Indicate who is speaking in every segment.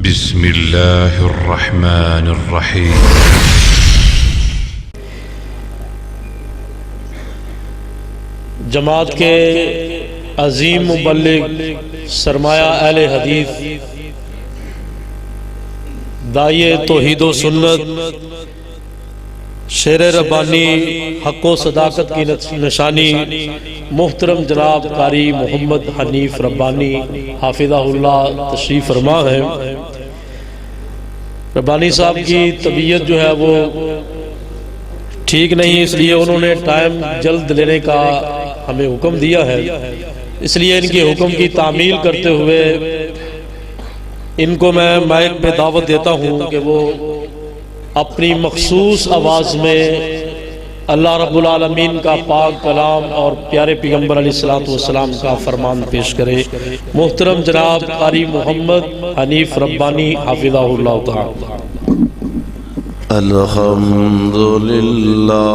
Speaker 1: بسم اللہ الرحمن الرحیم۔
Speaker 2: جماعت کے عظیم مبلغ سرمایہ اہل حدیث داعی توحید و سنت شیر ربانی حق و صداقت کی نشانی محترم جناب قاری محمد حنیف ربانی حافظہ اللہ تشریف فرما ہے۔ ربانی صاحب کی طبیعت جو ہے وہ ٹھیک نہیں، اس لیے انہوں نے ٹائم جلد لینے کا ہمیں حکم دیا ہے، اس لیے ان کے حکم کی تعمیل کرتے ہوئے ان کو میں مائک پہ دعوت دیتا ہوں کہ وہ اپنی مخصوص آواز میں اللہ رب العالمین کا پاک کلام اور پیارے پیغمبر علیہ السلام کا فرمان پیش کرے۔ محترم جناب قاری محمد حنیف ربانی حافظہ اللہ تعالی۔
Speaker 3: الحمدللہ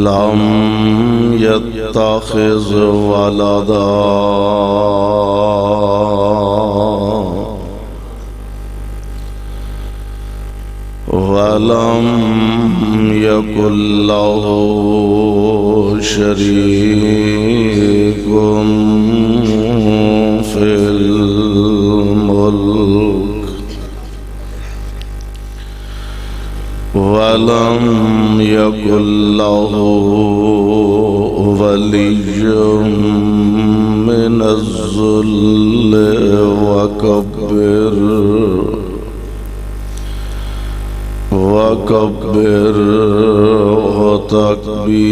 Speaker 3: لم يتخذ ولدا ولم يكن له شريك في الملك ولم يكن له ولي من الذل وكبره تكبيرا۔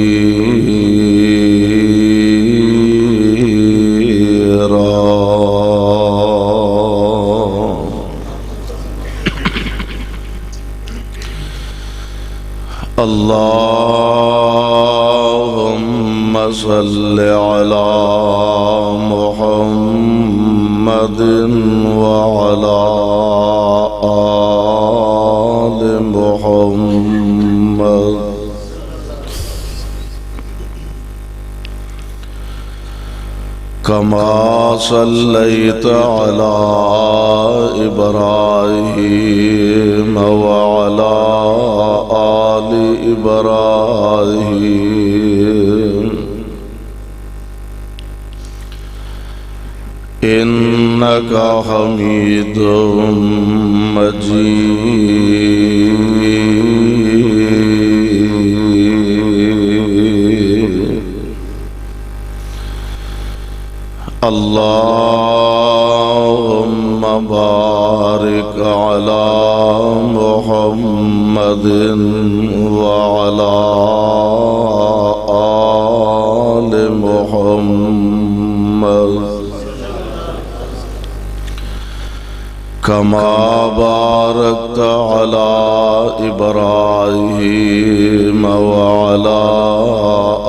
Speaker 3: اللهم صل على محمد وعلى آل محمد كما صليت على إبراهيم وعلى آل إبراهيم إنك حميد مجيد۔ اللهم بارك على محمد وعلى آل محمد كما باركت على إبراهيم وعلى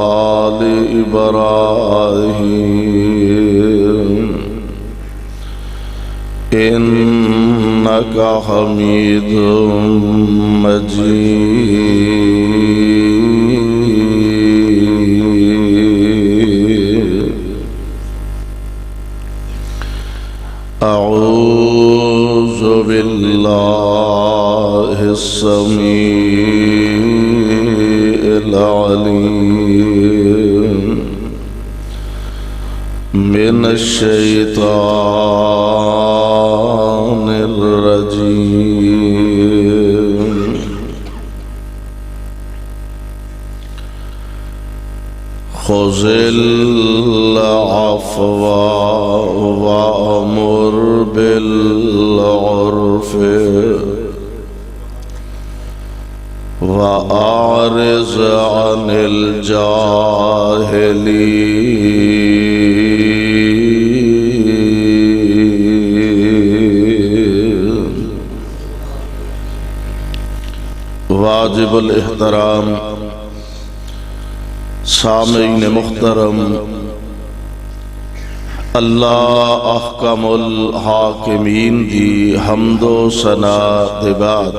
Speaker 3: آل إبراهيم إنك حميد مجيد۔ أعوذ بالله السميع العليم من الشيطان الرجيم۔ خذ العفو وأمر بالعرف وأعرض عن الجاهلين۔ واجب الاحترام سامعین محترم، اللہ احکم الحاکمین دی حمد و ثنا دے بعد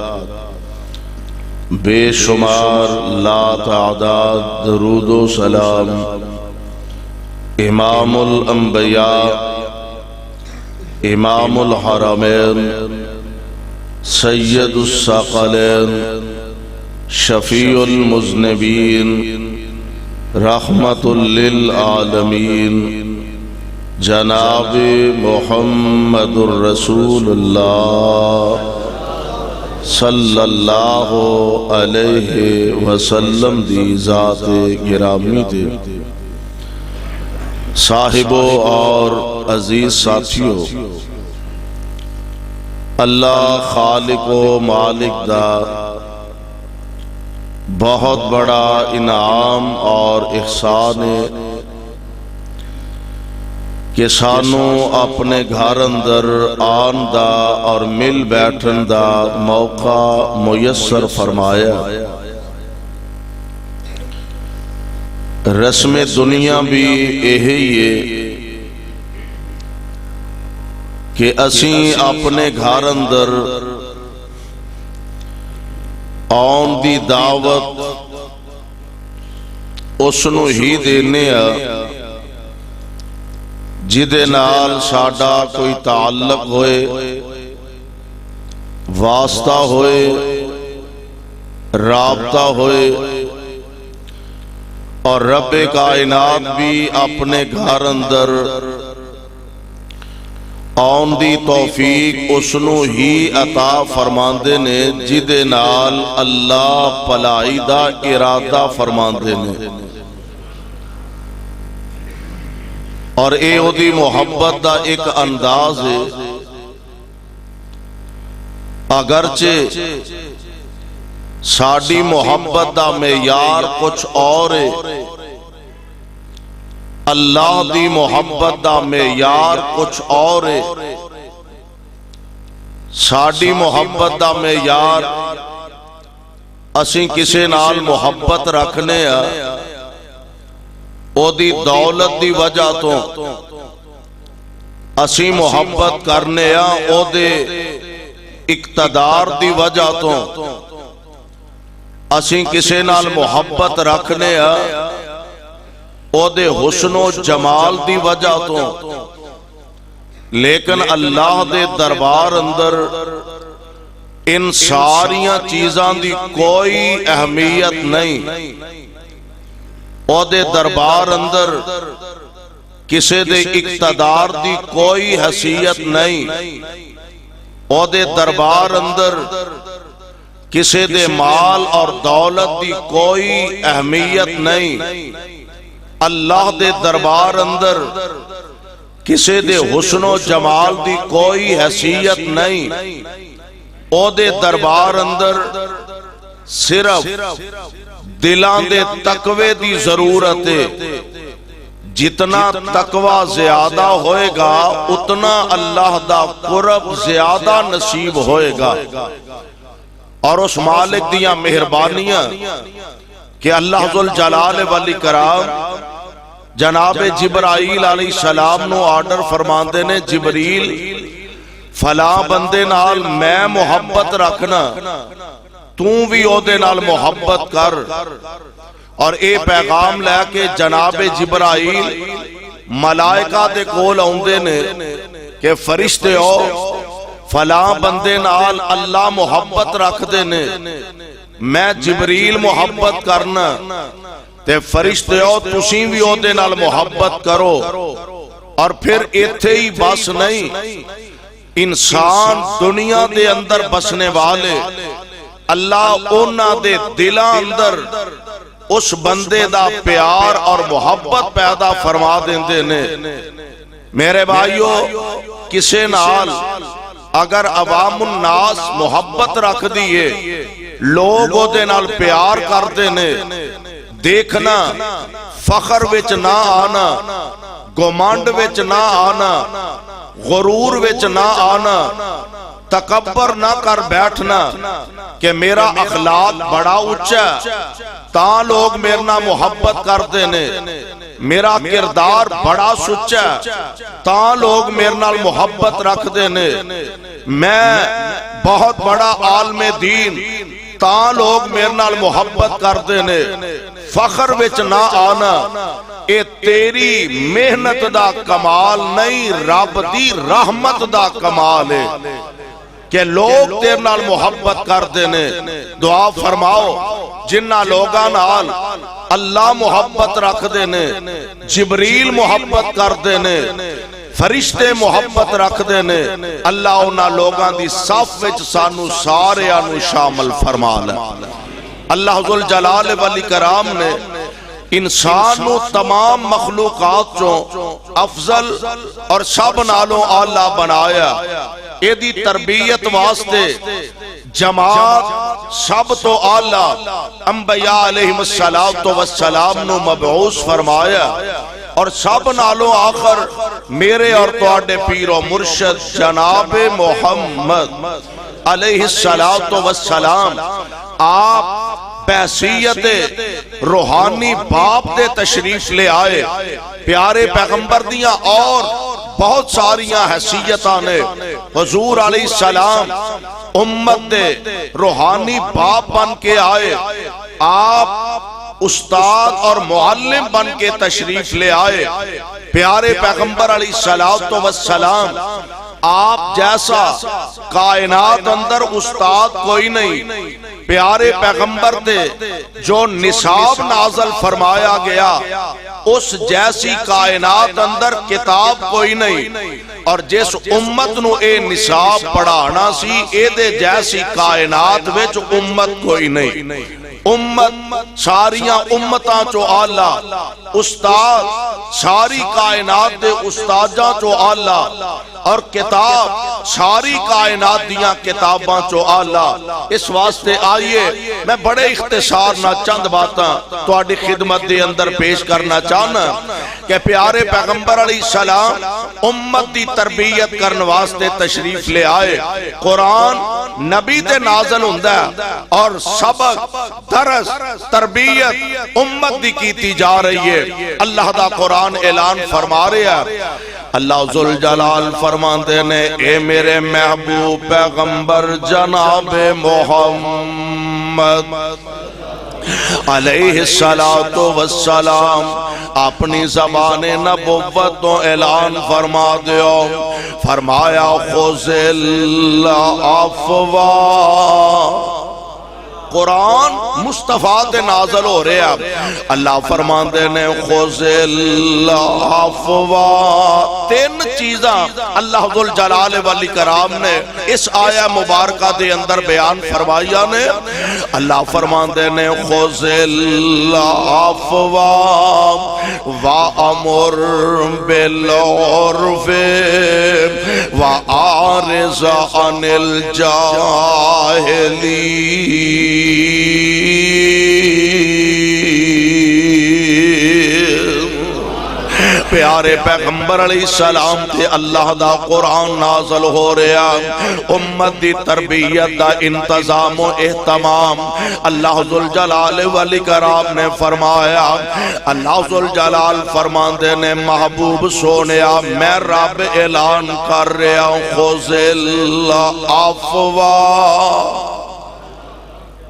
Speaker 3: بے شمار لا تعداد درود و سلام امام الانبیاء امام الحرمین سید الثقلین شفیع المذنبین رحمت للعالمین جناب محمد الرسول اللہ صلی اللہ علیہ وسلم دی ذات گرامی دے صاحبوں اور عزیز ساتھیوں، اللہ خالق و مالک دا بہت بڑا انعام اور احسان ہے کہ سانو اپنے گھر اندر آن دا اور مل بیٹھن دا موقع میسر فرمایا۔ رسم دنیا بھی یہی ہے کہ اسیں اپنے گھر اندر آن دی دعوت اس نو ہی دینے جدے نال ساڈا کوئی تعلق ہوئے، واسطہ ہوئے، رابطہ ہوئے، اور رب کائنات بھی اپنے گھر اندر آن دی توفیق اسنو ہی عطا فرماندے نے جدے نال اللہ پلائی دا ارادہ فرماندے نے، اور اے او دی محبت دا ایک انداز ہے۔ اگرچہ ساڈی محبت دا معیار کچھ اور ہے، اللہ دی محبت دا معیار کچھ اور ہے۔ ساڈی محبت دا معیار اسیں کسے نال محبت رکھنے او دی دولت دی وجہ تو اسیں محبت کرنے او دے اقتدار دی وجہ تو اسیں کسے نال محبت رکھنے او دے حسن و جمال دی وجہ تو، لیکن اللہ دے دربار اندر ان ساریاں چیزاں دی کوئی اہمیت نہیں۔ او دے دربار اندر کسے دے اقتدار دی کوئی حیثیت نہیں۔ او دے دربار اندر کسے دے مال اور دولت دی کوئی اہمیت نہیں۔ اللہ دے دربار اندر کسے دے حسن و جمال دی کوئی حیثیت نہیں۔ او دے دربار اندر صرف دلان دے تقوی دی ضرورت ہے۔ جتنا تقوی زیادہ ہوئے گا اتنا اللہ دا قرب زیادہ نصیب ہوئے گا، اور اس مالک دیاں مہربانیاں کہ اللہ ذوالجلال والاکرام جناب جبرائیل علیہ السلام نو آرڈر فرماندے نے، جبریل فلاں بندے نال میں محبت رکھنا، توں بھی او دے نال محبت کر۔ اور اے پیغام لے کے جناب جبرائیل ملائکہ دے کول آوندے نے کہ فرشتے ہو فلاں بندے نال اللہ محبت رکھ دے نے، میں جبریل محبت کرنا، تے فرشتے ہو تسیں بھی او دے نال محبت کرو۔ اور پھر ایتھے ہی بس نہیں، انسان دنیا دے اندر بسنے والے اللہ اونا دے دلاں اندر اس بندے دا پیار اور محبت پیدا فرما دیندے نے۔ میرے بھائیو، کسے نال اگر عوام الناس محبت رکھ دیئے، لوگ او دے نال پیار کر دینے، دیکھنا فخر وچ نہ آنا، گمانڈ وچ نہ آنا، غرور وچ نہ آنا، تکبر نہ کر بیٹھنا کہ میرا اخلاق بڑا اونچا تاں لوگ میرے نال محبت کر دینے، میرا کردار بڑا سچا تاں لوگ میرے نال محبت رکھ دینے، میں بہت بڑا عالم دین تا لوگ میرے نال محبت کرتے نے فخر وچ نہ آنا اے تیری محنت دا کمال نہیں رب دی رحمت دا کمال ہے کہ لوگ تیرے نال محبت کرتے نے دعا فرماؤ جنہ لوگاں نال اللہ محبت رکھ دے نے جبریل محبت کر دے نے فرشتے محبت رکھ دے نے اللہ انہاں لوگاں دی صف وچ سانو سارے انو شامل فرما لے اللہ ذوالجلال والاکرام نے انسان نو تمام مخلوقات چوں افضل اور سب نالوں اعلیٰ بنایا اے دی تربیت واسطے جماعت سب تو اعلیٰ انبیاء علیہ السلام نو مبعوث فرمایا اور سب نالوں آخر میرے اور تواڈے پیر و مرشد جناب محمد علیہ السلام آپ بحثیت روحانی باپ دے تشریف لے آئے پیارے پیغمبر دیاں اور بہت ساریاں حیثیتاں نے حضور علیہ السلام امت دے روحانی باپ بن کے آئے آپ استاد اور معلم بن کے تشریف لے آئے پیارے پیغمبر علیہ السلام آپ جیسا کائنات اندر استاد کوئی نہیں پیارے پیغمبر دے جو نصاب نازل فرمایا گیا اس جیسی کائنات اندر کتاب کوئی نہیں اور جس امت نو اے نصاب پڑھانا سی اے دے جیسی کائنات وچ امت کوئی نہیں امت ساریاں امتاں چو آلہ استاد ساری کائنات دے استاذاں چو آلہ اور کتاب ساری کائنات دیاں کتاباں چو آلہ اس واسطے آئیے میں بڑے اختصار نہ چند باتاں تواڈی خدمت دے اندر پیش کرنا چاہنا کہ پیارے پیغمبر علیہ السلام امت دی تربیت کرن واسطے تشریف لے آئے قرآن نبی تے نازل ہوندا اور سبق درس تربیت امت دی کیتی جا رہی ہے اللہ دا قرآن اعلان فرما رہا ہے اللہ ذوالجلال فرماندے نے اے میرے محبوب پیغمبر جناب محمد علیہ السلام اپنی زبان نبوت تو اعلان فرما دیو فرمایا خذ العفو قرآن مصطفیٰ تے نازل ہو رہے ہیں اللہ فرماندے نے خذ العفو تین چیزاں اللہ ذوالجلال والاکرام نے اس آیہ مبارکہ دے اندر بیان فرمایا نے اللہ فرماندے نے خذ العفو وَأَمُرْ بِالْعُرْفِ وَأَعْرِضْ عَنِ الْجَاهِلِينَ پیارے پیغمبر علیہ السلام تے اللہ دا قرآن نازل ہو رہا امت دی تربیت دا انتظام و اہتمام اللہ ذوالجلال والاکرام نے فرمایا اللہ ذوالجلال فرماندے نے محبوب سونیا میں رب اعلان کر رہا ہوں خذ العفو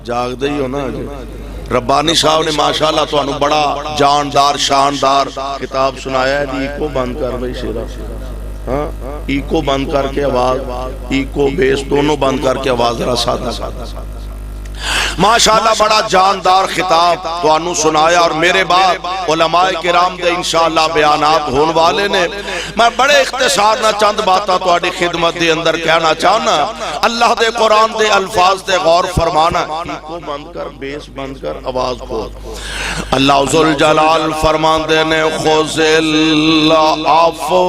Speaker 3: جاگ دے ہی ہو نا ربانی صاحب نے ماشاءاللہ تو انہوں بڑا جاندار شاندار کتاب سنایا ہے ایکو بند کر بھئی شیرہ ایکو بند کر کے آواز ایکو بیس دونوں بند کر کے آواز ذرا سادہ ماشاءاللہ بڑا جاندار خطاب تو انہوں سنایا اور میرے بعد علماء کرام دے انشاءاللہ بیانات ہون والے نے میں بڑے اختصار نہ چند باتاں تو آڑی خدمت دے اندر کہنا چاہنا اللہ دے قرآن دے الفاظ دے غور فرمانا ایکو بند کر بیس بند کر آواز کھول اللہ ذوالجلال فرمان دے نے خذ العفو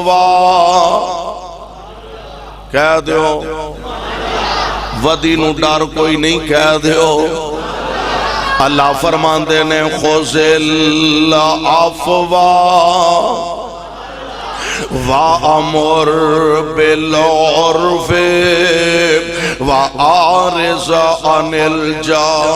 Speaker 3: کہہ دیو ودی نو ڈار کوئی نہیں کہہ دیو اللہ فرمان دے نے خذ العفو وَأَمُرْ بِالْعُرْفِ وَأَعْرِضْ عَنِ الْجَاهِلِينَ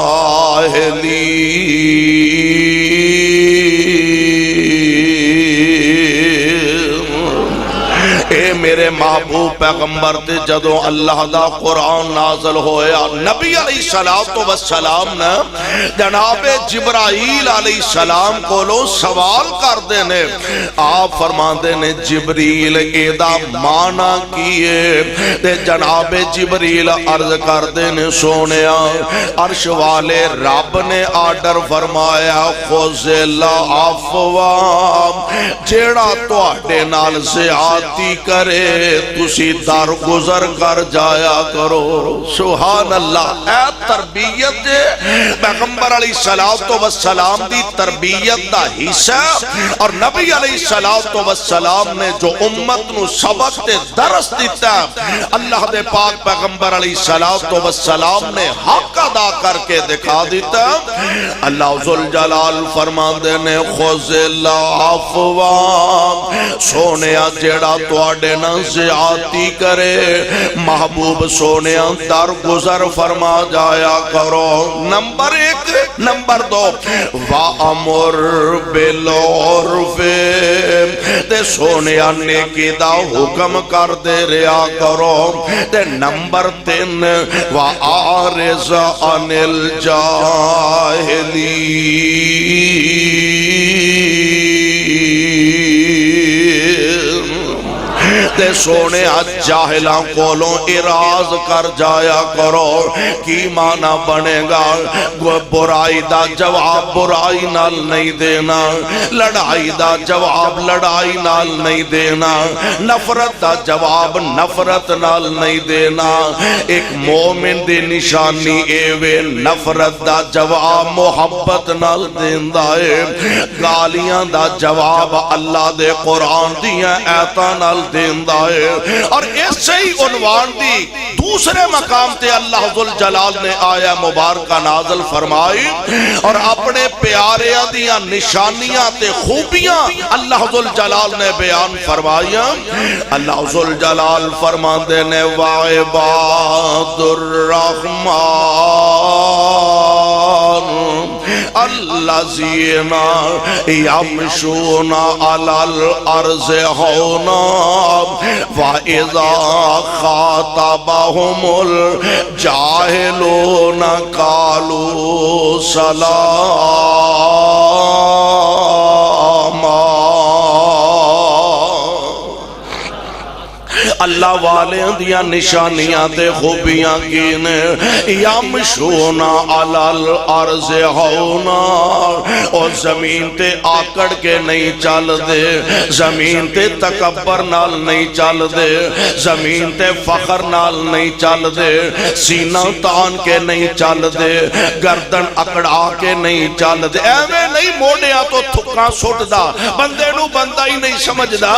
Speaker 3: اے میرے محبوب پیغمبر تے جدوں اللہ دا قرآن نازل ہویا نبی علیہ السلام نے جناب جبرائیل علیہ السلام کو لو سوال کر دینے آپ فرماندے نے جبریل ایدہ مانا کیے تے جناب جبریل عرض کر دینے سونیا عرش والے رب نے آرڈر فرمایا خوزل عفوام جیڑا تو آڈے نال زیادتی کرے تسی در گزر کر جایا کرو سبحان اللہ اے تربیت دے پیغمبر علیہ السلام دی تربیت دا حصہ اور نبی علیہ السلام نے جو امت نو سبق تے درس دیتا اللہ دے پاک پیغمبر علیہ السلام نے حق ادا کر کے دکھا دیتا اللہ ذوالجلال فرماندے نے خوزل عفوام سونیا جیڑا تو آڈے نا زیادتی کرے محبوب سونیا در گزر فرما جایا کرو نمبر 1 نمبر 2 وَأَمُرْ بِالْعُرْفِ تے سونیا نیکی دا حکم کر دے ریا کرو تے نمبر 3 وَآرِزَ عَنِ الْجَاهِلِينَ تے سونے جاہلاں کولوں اراز کر جایا کرو کی معنی بنے گا برائی دا جواب برائی نال نہیں دینا لڑائی دا جواب لڑائی نال نہیں دینا نفرت دا جواب نفرت نال نہیں دینا ایک مومن دی نشانی ایوے نفرت دا جواب محبت نال دیندہ ہے گالیاں دا جواب اللہ دے قرآن دیاں ایتاں نال دیندہ ہے اور اس سے ہی عنوان دی دوسرے مقام تے اللہ ذوالجلال نے آیا مبارکہ نازل فرمائی اور اپنے پیارے دیاں نشانیاں تے خوبیاں اللہ ذوالجلال نے بیان فرمایا اللہ ذوالجلال فرماندے نے وَعِبَادُ الرَّحْمَانِ الَّذِينَ يَمْشُونَ عَلَى الْأَرْضِ هَوْنًا وَإِذَا خَاطَبَهُمُ الْجَاهِلُونَ قَالُوا سَلَامًا اللہ والے دیا نشانیاں تے خوبیاں کینے یمشون علی الارض ہونا اور زمین تے آکڑ کے نہیں چل دے زمین تے تکبر نال نہیں چل دے زمین تے فخر نال نہیں چل دے سینہ تان کے نہیں چل دے گردن اکڑا کے نہیں چل دے ایویں نہیں موڑیا تو تھکاں سٹ دا بندے نو بندہ ہی نہیں سمجھ دا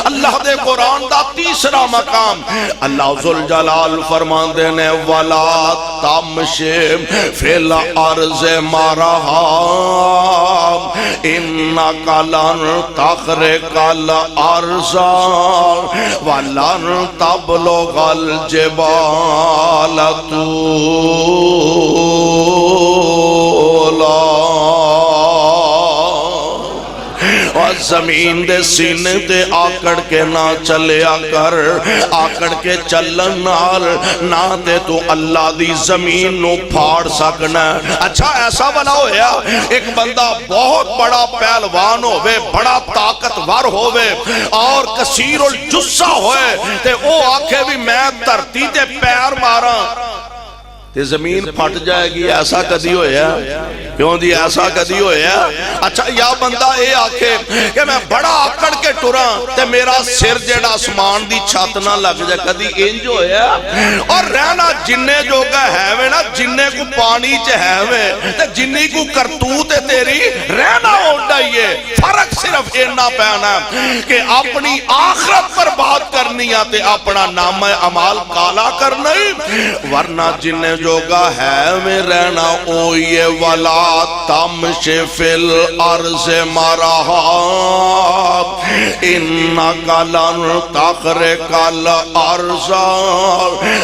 Speaker 3: اللہ دے قرآن دا تیسرا مقام اللہ ذوالجلال فرمان دینے وَلَا تَمْشِ فِي الْأَرْضِ مَرَحًا إِنَّكَ لَن تَخْرِقَ الْأَرْضَ وَلَن تَبْلُغَ الْجِبَالَ طُولًا اور زمین دے سینے تے آکڑ کے نہ چلیا کر آکڑ کے چلن نال نہ تے تو اللہ دی زمین نو پھاڑ سکنا اچھا ایسا بنا ہویا ایک بندہ بہت بڑا پہلوان ہوئے بڑا طاقتور ہوئے اور کثیر الجثہ ہوئے تے او آکھے بھی میں دھرتی تے پیر مارا تے زمین پھٹ جائے گی ایسا کدی ہویا کیوں دی ایسا کدی ہویا اچھا یا بندہ اے آکھے کہ میں بڑا آکڑ کے ٹورا تے میرا سر جیڑا آسمان دی چھت نہ لگ جائے کدی انج ہویا اور رہنا جننے جو گا ہے وے نا جننے کو پانی چ ہے وے تے جننی کو کرتوت تیری رہنا ہوتا ہی ہے فرق صرف اینا پیانا کہ اپنی آخرت پر بات کرنی ہے تے اپنا نام عمال کالا کرنا ورنہ جننے جوگا ہے میں رہنا اوئے وَلَا تَمْشِ فِي الْأَرْضِ مَرَحًا إِنَّكَ لَن تَخْرِقَ الْأَرْضَ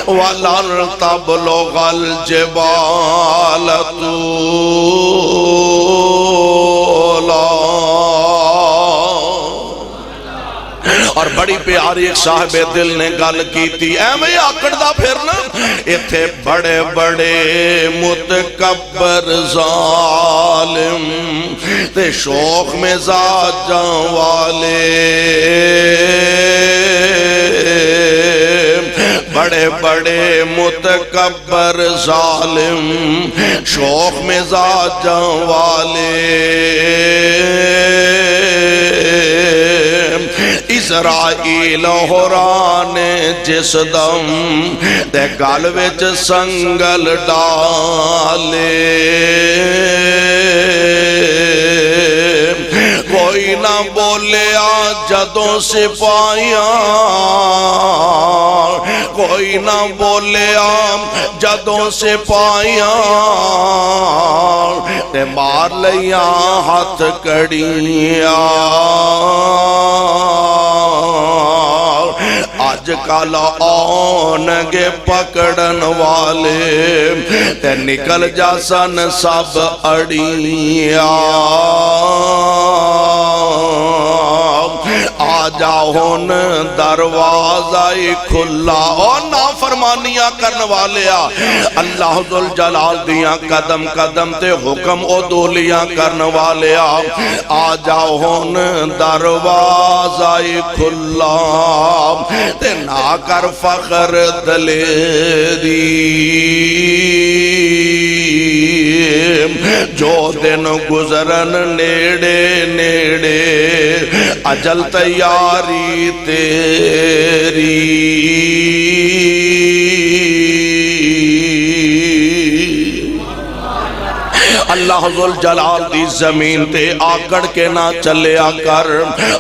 Speaker 3: وَلَن تَبْلُغَ الْجِبَالَ طُولًا اور بڑی پیاری ایک صاحب دل نے گل کی تھی ایویں آکڑ دا پھرنا ایتھے بڑے بڑے متکبر ظالم تے شوق مزاجاں والے بڑے بڑے متکبر ظالم شوق مزاجاں والے اسرائیل حران جس دم تے گل وچ سنگل ڈالے کوئی نہ بولیا جدوں سپاہیاں کوئی نہ بولیا جدوں سپاہیاں تے مار لیاں ہاتھ کڑیاں آج کل آنگے پکڑن والے تے نکل جاسن سب اڑیاں آجا ہون دروازہ کھلا اور نافرمانیاں کرن والیا اللہ ذوالجلال دیاں قدم قدم تے حکم او دولیاں کرن والیا آجا ہون دروازہ کھلا تے نہ کر فخر دلیری جو دن گزرن نیڑے نیڑے اجل تیاری تیری اللہ ذوالجلال دی زمین تے آکڑ کے نہ چلیا کر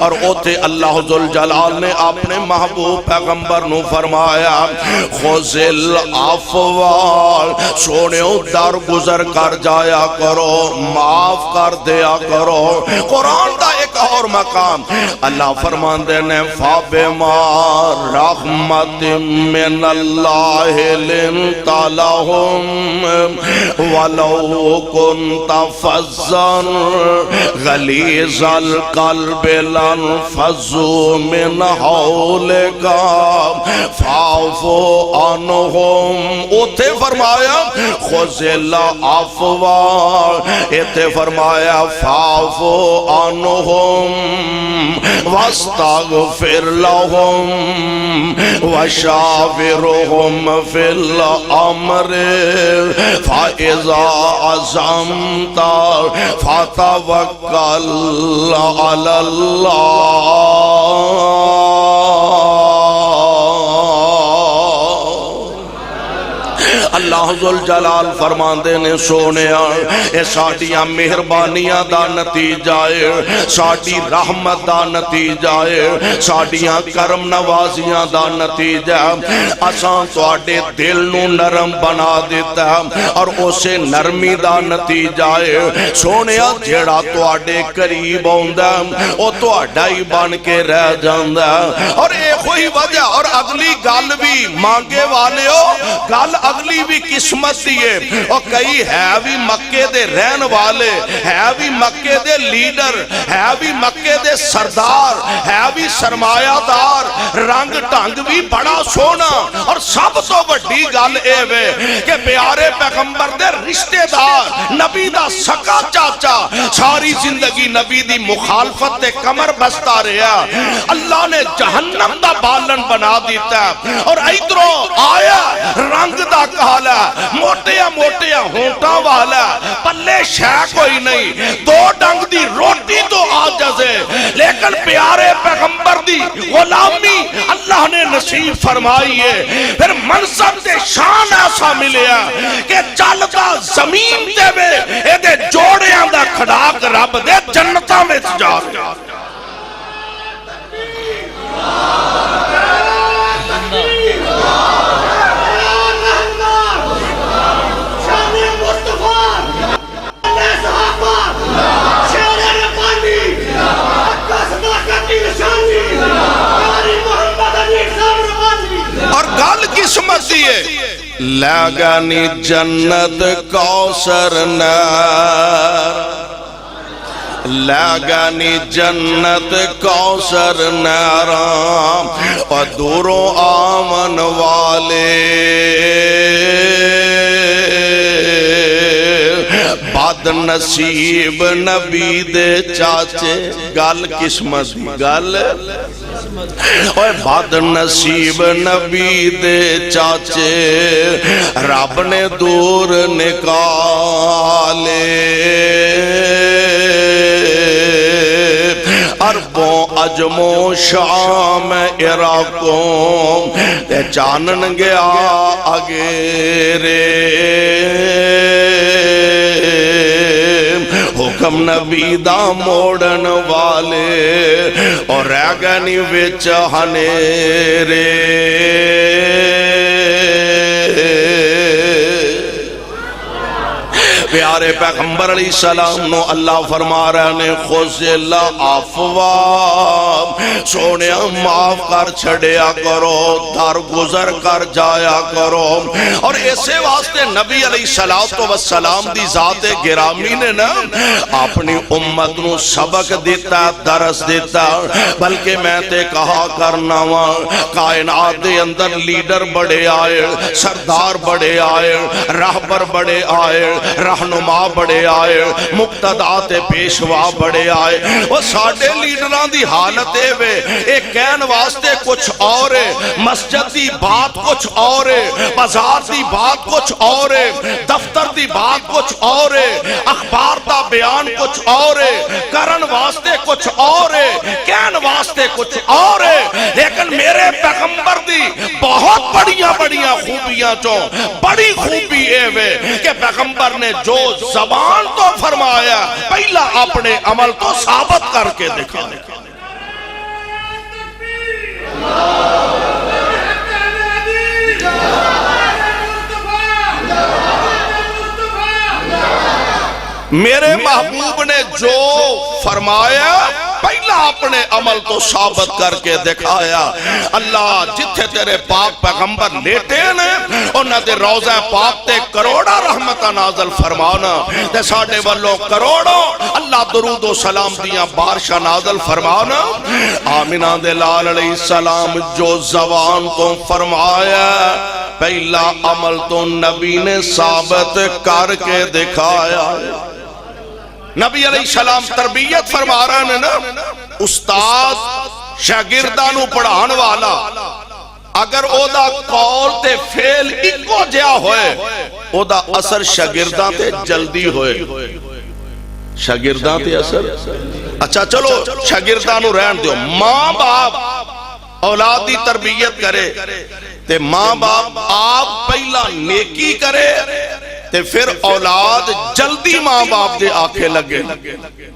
Speaker 3: اور اوتے اللہ ذوالجلال نے اپنے محبوب پیغمبر نو فرمایا خوزل افوال سونیو در گزر کر جایا کرو معاف کر دیا کرو قرآن دا ایک اور مقام اللہ فرماندے نے فَبِمَا رَحْمَةٍ مِّنَ اللَّهِ لِنْتَ لَهُمْ وَلَوْ كُنْتَ فَظًّا غَلِيظَ الْقَلْبِ لَانفَضُّوا مِنْ حَوْلِكَ فَاعْفُ عَنْهُمْ اوتے فرمایا خُذِ الْعَفْوَ ایتے فرمایا فَاعْفُ عَنْهُمْ وَاسْتَغْفِرْ لَهُمْ وَشَاوِرْهُمْ فِي الْأَمْرِ فَإِذَا عَزَمْتَ فَتَوَكَّلْ عَلَى اللہ ذوالجلال فرماندے نے سونیا اے ساڈیاں مہربانیاں دا نتیجہ ہے ساڈی رحمت دا نتیجہ ہے ساڈیاں کرم نوازیاں دا نتیجہ اساں تواڈے دل نو نرم بنا دیتا اور اسے نرمی دا نتیجہ ہے سونیا جیڑا تواڈے قریب ہوندا او تواڈا ہی بن کے رہ جاندا اور اے کوئی وجہ اور اگلی گل بھی مانگے والے ہو گل اگلی بھی قسمت دیئے اور کئی ہے بھی مکے دے رہن والے ہے بھی مکے دے لیڈر ہے بھی مکے دے سردار ہے بھی سرمایہ دار رنگ ٹنگ بھی بڑا سونا اور سب تو بڑی گل اے وے کہ پیارے پیغمبر دے رشتے دار نبی دا سکا چاچا ساری زندگی نبی دی مخالفت دے کمر بستا رہا اللہ نے جہنم دا بالن بنا دیتا اور ایدروں آیا رنگ دا کہالا موٹیا موٹیا ہونٹا والا پلے شے کوئی نہیں دو ڈنگ دی روٹی تو عاجز ہے لیکن پیارے پیغمبر دی غلامی اللہ نے نصیب فرمائی ہے پھر منصب دے شان ایسا ملیا کہ چلتا زمین دے وے اے دے جوڑیاں دا کھڑاک رب دے جنتاں میں جا رہا لگنی جنت کوثر نار لگنی جنت کوثر نارام اور دوروں آمن والے بد نصیب نبی دے چاچے گل قسمت گل اوے بد نصیب نبی دے چاچے رب نے دور نکالے عربوں عجموں شام عراقوں تے چانن گیا اگیرے حکم نبی دا موڑن والے اور رہ گنی وچ ہنیرے پیارے پیغمبر علیہ السلام نو اللہ فرما رہے نے خذل عفو سونیا معاف کر چھڑیا کرو در گزر کر جایا کرو اور ایسے واسطے نبی علیہ السلام دی ذات گرامی نے نا اپنی امت نو سبق دیتا درس دیتا بلکہ میں تے کہا کرنا کائنات دے اندر لیڈر بڑے آئے سردار بڑے آئے راہبر بڑے آئے رہنما بڑے آئے مقتدات پیشوا بڑے آئے وہ ساڑھے لیڈران دی حالت ہے ایک کہن واسطے کچھ اور ہے مسجد دی بات کچھ اور ہے بازار دی بات کچھ اور ہے دفتر دی بات کچھ اور ہے اخبار دا بیان کچھ اور ہے کرن واسطے کچھ اور ہے کہن واسطے کچھ اور ہے لیکن میرے پیغمبر دی بہت بڑیاں خوبیاں چوں بڑی خوبی ہے کہ پیغمبر نے جو زبان تو فرمایا پہلا اپنے عمل تو ثابت کر کے دکھا میرے محبوب نے جو فرمایا پہلا اپنے عمل تو ثابت کر کے دکھایا اللہ جتھے تیرے پاک پیغمبر لیٹے ہیں انہاں دے روضہ پاک تے کروڑا رحمتہ نازل فرمانا تے ساڑھے والوں کروڑوں اللہ درود و سلام دیاں بارشہ نازل فرمانا آمینہ دے لال علیہ السلام جو زبان تو فرمایا پہلا عمل تو نبی نے ثابت کر کے دکھایا نبی علیہ السلام تربیت فرما رہا ہے نا استاد شاگردانو پڑھان والا اگر او دا قول تے فیل ایکو جیا ہوئے او دا اثر شاگردان تے جلدی ہوئے شاگردان تے اثر اچھا چلو شاگردانو رہن دیو ماں باپ اولاد دی تربیت کرے تے ماں باپ آپ پہلا نیکی کرے تے پھر اولاد جلدی ماں باپ دے آنکھیں لگے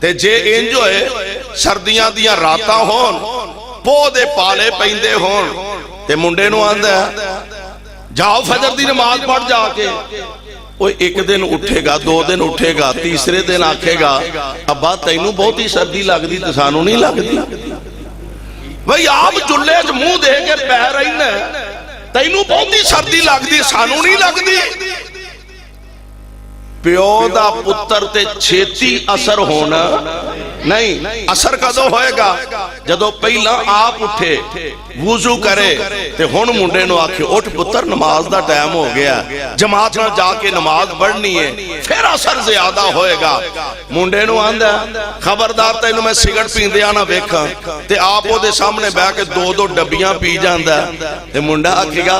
Speaker 3: تے جے انجو ہے سردیاں دیاں راتا ہون پو دے پالے پہندے ہون تے منڈے نو آندہ ہے جاؤ فجر دی نماز پڑھ جا کے وہ ایک دن اٹھے گا دو دن اٹھے گا تیسرے دن آکھے گا ابا تینوں بہت ہی سردی لگ دی تے سانوں نہیں لگ دی بھئی آپ جلے جو منہ دے کے پہ رہی نے تینوں بہت ہی سردی لگ دی سانوں نہیں لگ دی پیو دا پتر تے چھیتی اثر ہونا نہیں اثر کدو ہوئے گا جدو پہلا آپ اٹھے وضو کرے تے ہون منڈے نو آکھے اٹھ پتر نماز دا ٹائم ہو گیا جماعت نہ جا کے نماز پڑھنی ہے پھر اثر زیادہ ہوئے گا منڈے نو آندہ خبردار تے انہوں میں سگرٹ پین دیا نہ بیکھا تے آپ وہ دے سامنے بیٹھ کے دو ڈبیاں پی جاندہ تے منڈا آکھے گا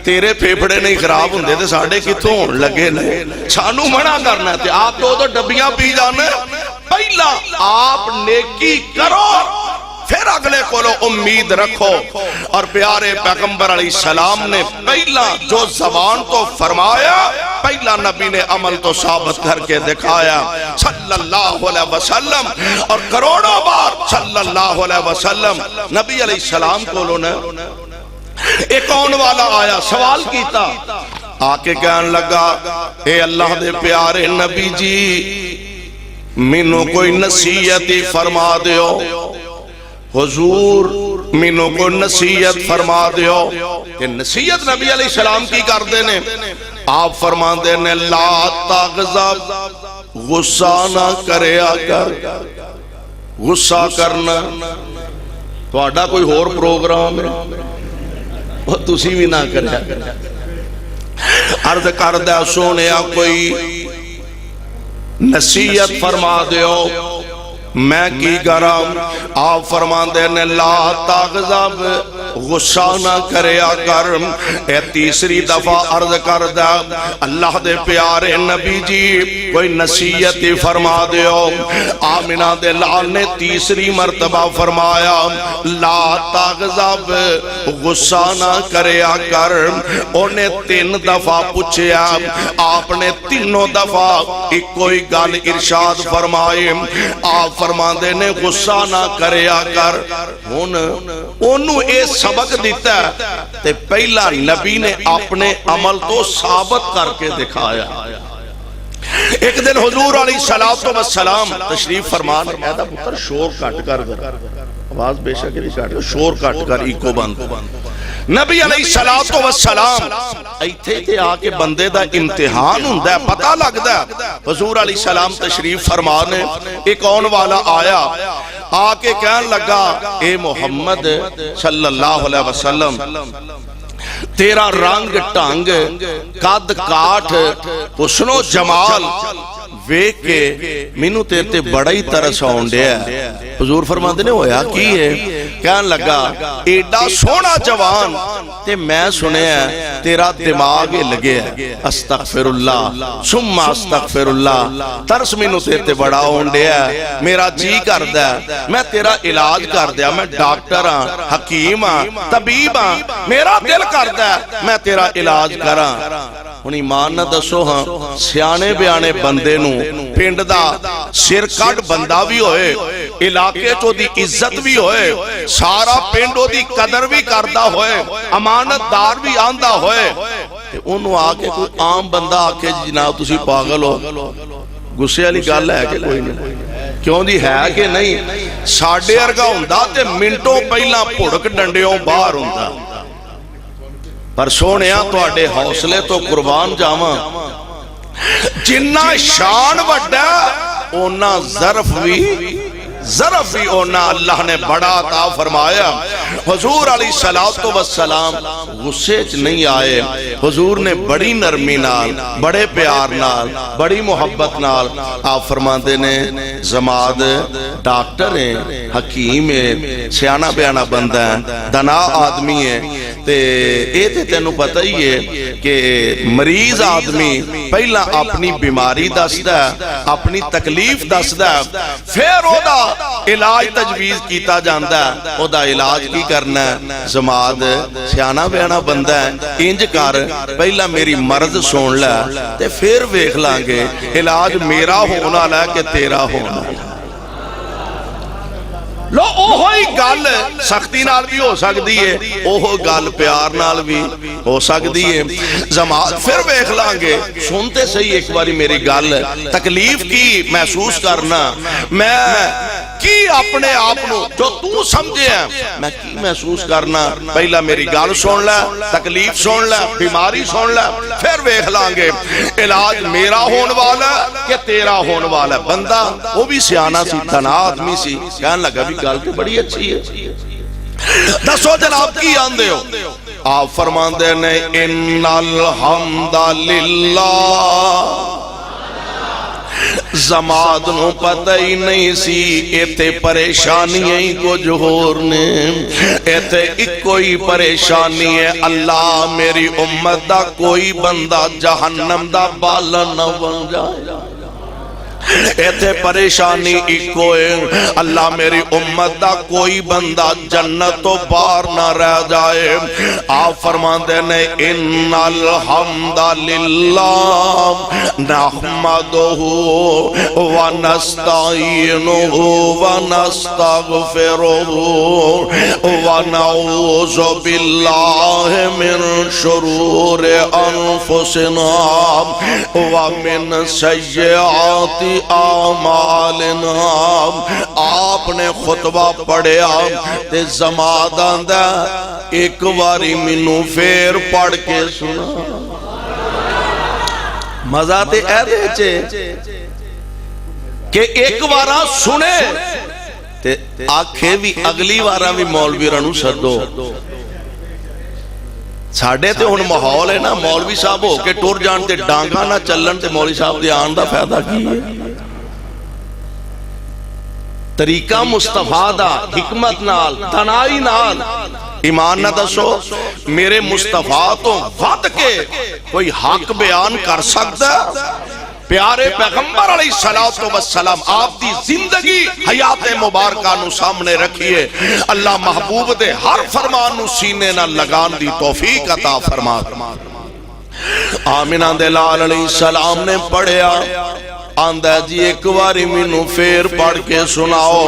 Speaker 3: تیرے پھیپڑے نہیں خراب ہوندے تے ساڑھے کتوں لگے نہیں چھانو منع کرنا تے آپ دو ڈبیاں پی جانے پہلا آپ نیکی کرو پھر اگلے کو لو امید رکھو اور پیارے پیغمبر علیہ السلام نے پہلا جو زبان تو فرمایا پہلا نبی نے عمل تو ثابت کر کے دکھایا صلی اللہ علیہ وسلم اور کروڑوں بار صلی اللہ علیہ وسلم نبی علیہ السلام کو لو نے ایک آن والا آیا سوال کیتا آکے کہنے لگا اے اللہ دے پیارے نبی جی مینوں کوئی نصیحتی فرما دیو حضور مینوں کو نصیحت فرما دیو کہ نصیحت نبی علیہ السلام کی کر دینے آپ فرما دینے لا تغضب غصہ نہ کریا کر. غصہ کرنا تہاڈا کوئی ہور پروگرام ہے وہ تسی بھی نہ کریا. عرض کردہ سونیا کوئی نصیحت فرما دیو میں کی کرام. آپ فرماندے نے لا تغضب غصہ نہ کریا کر. اے تیسری دفعہ عرض کردہ اللہ دے پیارے نبی جی کوئی نصیحت فرما دیو. آمنہ دے لال نے تیسری مرتبہ فرمایا لا تغضب غصہ نہ کریا کر. انہیں 3 دفعہ پوچھیا آپ نے تینوں دفعہ ایک کوئی گل ارشاد فرمائے. آپ فرماندے نے غصہ نہ کریا کر. انہوں اے سبق دیتا ہے تے پہلا نبی نے اپنے عمل تو ثابت کر کے دکھایا. ایک دن حضور علیہ السلام تشریف فرمان ایدہ پتر شور کٹ کر آواز بے شک نہیں کٹ کر شور کٹ کر ایکو بند. نبی علیہ السلام ایتھے تے آکے بندے دا امتحان ہوندہ ہے پتہ لگتا ہے. حضور علیہ السلام تشریف فرمانے ایک آن والا آیا آکے کہنے لگا اے محمد صلی اللہ علیہ وسلم تیرا رنگ ٹانگ قد کاٹ حسن و جمال ویک کے مینوں تے بڑا ہی ترس آؤندے ہے. حضور فرماندے نے ہویا کی ہے کہنے لگا ایڈا سونا جوان تے میں سنے ہیں تیرا دماغ لگے ہے. استغفر اللہ ثم استغفر اللہ. ترس مینوں تے بڑا آؤندے ہے میرا جی کر دے میں تیرا علاج کر دیا. میں ڈاکٹر ہاں حکیم ہاں طبیب ہاں میرا دل کر دے میں تیرا علاج کراں. ہن ایمان نہ دسو ہاں سیانے بیانے بندے نو پنڈ دا سر کٹ بندہ بھی ہوئے علاقے چو دی عزت بھی ہوئے سارا پنڈو دی قدر بھی کردہ ہوئے امانت دار بھی آندہ ہوئے انہوں آکے کوئی عام بندہ آکے جناب تسی پاگل ہو گسے علی گال ہے کہ کوئی نہیں کیوں دی ہے کہ نہیں. ساڑھے ارگا ہوندہ تے منٹوں پہلا پڑک ڈنڈیوں باہر ہوندہ. پر سونیا تو آڑے حوصلے تو قربان جاواں جنہ شان وڈا اونا ظرف بھی اونا اللہ نے بڑا عطا فرمایا. حضور علیہ السلام غصے چ نہیں آئے. حضور نے بڑی نرمی نال بڑے پیار نال بڑی محبت نال آپ فرماندے نے زماد ڈاکٹر ہیں حکیم ہیں سیانہ بیانہ بندہ ہیں دنا آدمی ہیں تے اے تے تینوں پتہ ہی ہے کہ مریض آدمی پہلا اپنی بیماری دسدا ہے اپنی تکلیف دسدا ہے پھر او دا علاج تجویز کیتا جاندا ہے. او دا علاج کی کرنا ہے زماد سیانہ بیانہ بندہ ہے انج کر پہلا میری مرض سن لے تے پھر ویکھ لانگے علاج میرا ہونا لے کہ تیرا ہونا لے. لو اوہی گل سختی نال بھی ہو سکتی ہے اوہ گل پیار نال بھی ہو سکتی ہے. زماد پھر ویکھ لانگے سنتے صحیح ایک باری میری گل تکلیف کی محسوس کرنا میں کی اپنے آپنو جو تو سمجھے ہیں میں کی محسوس کرنا پہلا میری گل سن لے تکلیف سن لے بیماری سن لے پھر ویکھ لانگے علاج میرا ہون والا کہ تیرا ہون والا. بندہ وہ بھی سیانہ سی تنا آدمی سی کہنے لگا بھی گل تو بڑی اچھی ہے. دسو جناب کی آندے ہو آپ فرماندے نے ان الحمد للہ. زماد نو پتہ ہی نہیں سی ایتے پریشانیاں ہی کچھ ہور نے ایتے ایک کوئی پریشانی ہے اللہ میری امت دا کوئی بندہ جہنم دا بالا نہ بن جائے. ایتھے پریشانی ایکو ہے اللہ میری امت دا کوئی بندہ جنت تو باہر نہ رہ جائے. آپ فرماندے نے ان الحمد للہ نحمدہ ونستعینہ ونستغفرہ ونعوذ باللہ من شرور انفسنا ومن سیئات آمالنا. آپ نے خطبہ پڑھیا تے زمادان دا ایک واری منو پھر پڑھ کے سنا. مزہ تے اے دے چے کہ ایک بارہ سنے تے آکھے بھی اگلی بارہ بھی مولوی رنو سدو. ساڑھے تے ہن ماحول ہے نا مولوی صاحب ہو کے ٹور جان تے ڈانگا نہ چلن تے مولوی صاحب دے آن دا فائدہ کی ہے. طریقہ مصطفیٰ دا حکمت نال تنائی نال ایمان نہ دسو میرے مصطفیٰ تو ود کے کوئی حق بیان کر سکتا. پیارے پیغمبر علیہ السلام آپ دی زندگی حیات مبارکہ نو سامنے رکھیے. اللہ محبوب دے ہر فرمان نو سینے نہ لگان دی توفیق عطا فرما. آمنہ دے لال علیہ السلام نے پڑھیا آندہ جی ایک باری مینوں پھر پڑھ کے سناؤ.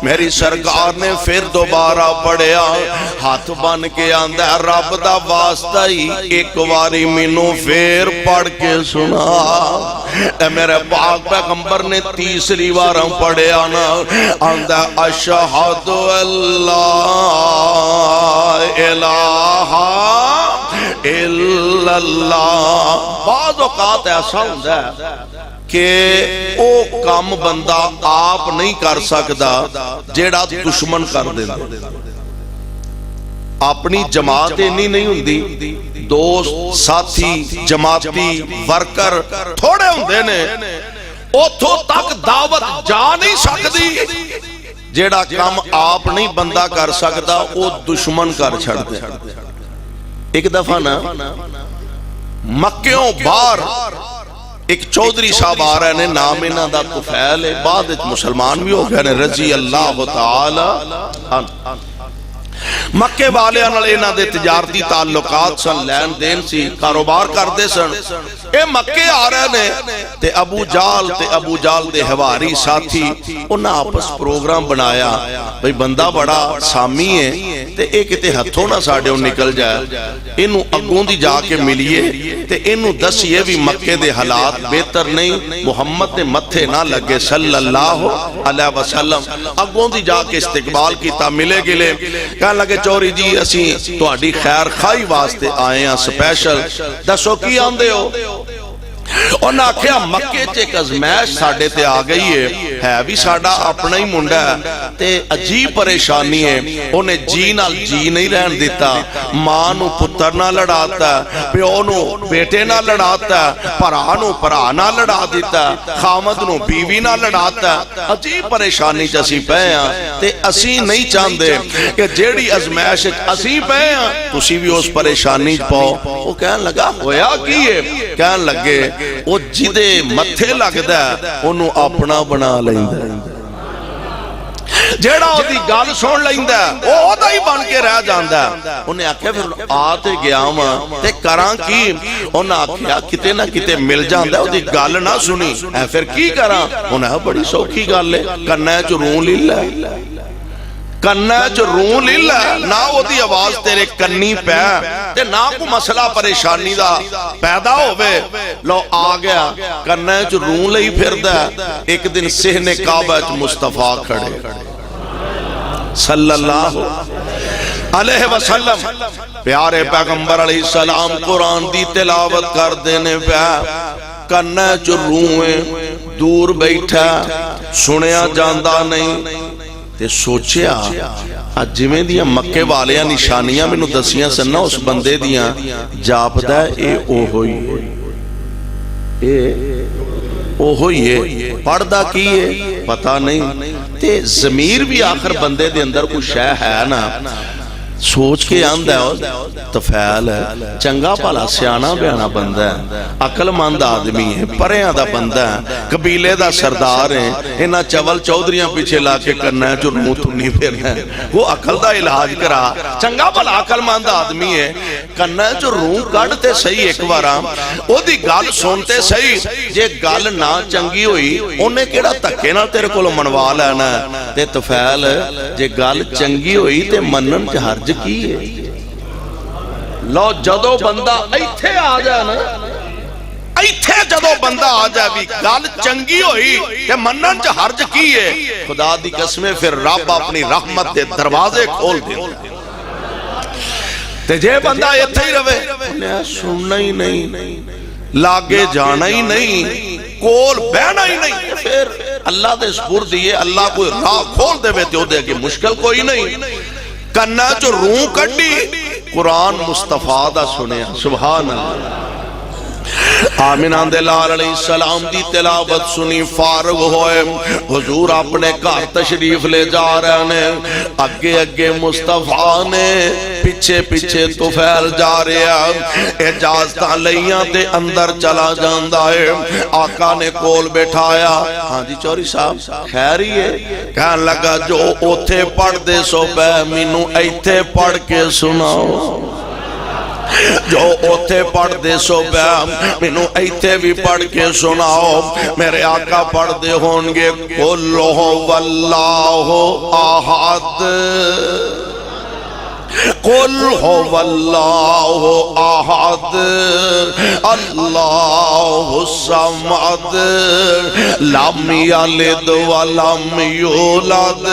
Speaker 3: میری سرکار نے پھر دوبارہ پڑھیا ہاتھ بن کے آندہ رب دا واسطہ ہی ایک باری مینوں پھر پڑھ کے سنا. اے میرے پاک پیغمبر نے تیسری بار پڑھیا نا آندہ اشہد اللہ الہ الا اللہ. بعض اوقات ایسا ہوتا ہے کہ او کام بندہ آپ نہیں کر سکتا جیڑا دشمن کر دینا. اپنی جماعت انی نہیں ہوندی دوست ساتھی جماعتی ورکر تھوڑے ہوندے نے اوتھوں تک دعوت جا نہیں سکتی جیڑا کام آپ نہیں بندہ کر سکتا او دشمن کر چھڑ دے. ایک دفعہ نا مکیوں بار ایک چودھری صاحب آ رہے نے نام انہاں دا طفیل ہے بعد مسلمان بھی ہو گئے نے رضی اللہ تعالی مکے والے انہاں دے تجارتی تعلقات سن لین دین سی کاروبار کردے سن. اے مکے آ رہے نے تے ابو جال دے ہواری ساتھی انہاں آپس پروگرام بنایا بھئی بندہ بڑا سامی ہے تے ایک تے ہتھوں نہ ساڑے نکل جائے انہوں اگوں دی جا کے ملیے تے انہوں دسیے بھی مکے دے حالات بہتر نہیں محمد نے متھے نہ لگے صلی اللہ علیہ وسلم. اگوں دی جا کے استقبال کیتا ملے گلے کہنے لگے چوری جی اسی تو آڈی خیر خائی واسطے آئے ہیں سپیشل دسو کی آندے ہو. انہاں کہا مکے چیک ازمیش ساڑھے تے آ گئی ہے بھی ساڑھا اپنا ہی منڈا ہے تے عجیب پریشانی ہے انہیں جی نال جی نہیں رہن دیتا ماں نو پتر نہ لڑاتا پیو نو بیٹے نہ لڑاتا پرا نو پرا نہ لڑا دیتا خامد نو بیوی نہ لڑاتا. عجیب پریشانی چاسی پہ ہیں تے اسی نہیں چاندے کہ جیڑی ازمیش اسی پہ ہیں تسی بھی اس پریشانی پاؤ. وہ کہنے لگا ہویا کیے کہنے لگے وہ جدے متھے لگ دا انہوں اپنا بنا لیں جیڑا ہو دی گال سون لیں دا وہ دا ہی بن کے رہ جان دا. انہیں آکھیا پھر آتے گیا ہوں تے کران کی انہیں آکھیا کتے نہ کتے مل جان دا وہ دی گال نہ سنی اے پھر کی کران. انہیں بڑی سوکھی گال لے کرنا ہے جو رون لیلہ کرنا ہے جو رون لیلہ نہ وہ دی آواز تیرے کنی پہ تے نہ کو مسئلہ پریشانی دا پیدا ہوئے لو آ گیا کرنا ہے جو رون لئی پھر دا. ایک دن سہن کعبہ مصطفیٰ کھڑے صلی اللہ علیہ وسلم پیارے پیغمبر علیہ السلام قرآن دی تلاوت کر دینے پہ کرنا ہے جو رون دور بیٹھا سنیا جاندہ نہیں تے سوچیا آج جویں دیا مکے والیا نشانیاں میں نو دسیاں سننا اس بندے دیا جاپدہ اے او ہوئی اے او ہوئی ہے پردہ کی ہے پتہ نہیں تے ضمیر بھی آخر بندے دے اندر کوئی شے ہے نا سوچ کے آندہ ہے طفیل ہے چنگا پالا سیانا بیانا بندہ ہے عقل مند آدمی ہے پریاں دا بندہ ہے قبیلے دا سردار ہے انہاں چول چودریاں پیچھے لا کے کرنا ہے جو روح تو نہیں پھرنا ہے وہ عقل دا علاج کرا چنگا پالا عقل مند آدمی ہے کرنا ہے جو روح کڑتے صحیح ایک بارا وہ دی گال سنتے صحیح جے گال نہ چنگی ہوئی انہیں کیڑا تکے نہ تیرے کو منوا لینا تے طفیل جے گال چنگی ہوئی تے منن چہر کی ہے لو جدو بندہ ایتھے آ جائے نا ایتھے جدو بندہ آ جائے بھی گل چنگی ہوئی کہ منن چ حرج کی ہے خدا دی قسمیں پھر رب اپنی رحمت دے دروازے کھول دے تے جے بندہ ایتھے ہی روے انہیں سننا ہی نہیں لاگے جانا ہی نہیں کول بہنا ہی نہیں پھر اللہ دے سپرد دیئے اللہ کوئی راہ کھول دے بیتے ہو دے کہ مشکل کوئی نہیں کنا جو روح کٹی قرآن مصطفیٰ دا سنے سبحان اللہ آمینہ دلال علیہ السلام دی تلاوت سنی فارغ ہوئے حضور اپنے گھر تشریف لے جا رہے ہیں اگے اگے مصطفیٰ نے پیچھے پیچھے طفیل جا رہے ہیں اجازتاں لیاں تے اندر چلا جاندہ ہے آقا نے کول بیٹھایا ہاں جی چوری صاحب خیری ہے کہنے لگا جو اوتھے پڑھ دے سو بے مینوں ایتھے پڑھ کے سناؤ جو اوتھے پڑھ دے سو بیام مینوں ایتھے بھی پڑھ کے سناؤ میرے آقا پڑھ دے ہونگے قل واللہ احد قل هو اللہ احد اللہ الصمد لم یلد ولم یولد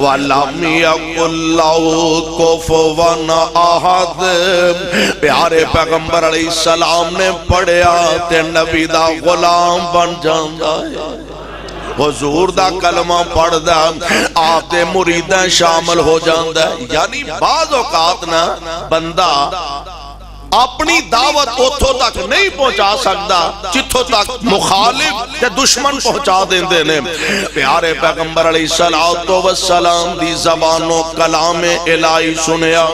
Speaker 3: ولم یکن لہ کفوا احد پیارے پیغمبر علیہ السلام نے پڑھیا تے نبی دا غلام بن جاندا ہے حضور دا کلمہ پڑھ دا آپ دے مریدیں شامل ہو جاندہ ہے یعنی بعض اوقات نا بندہ اپنی دعوت اتھو تک نہیں پہنچا سکتا جتھو تک مخالف تے دشمن پہنچا دیندے نے پیارے پیغمبر علیہ السلام دی زبان و کلام الہی سنیا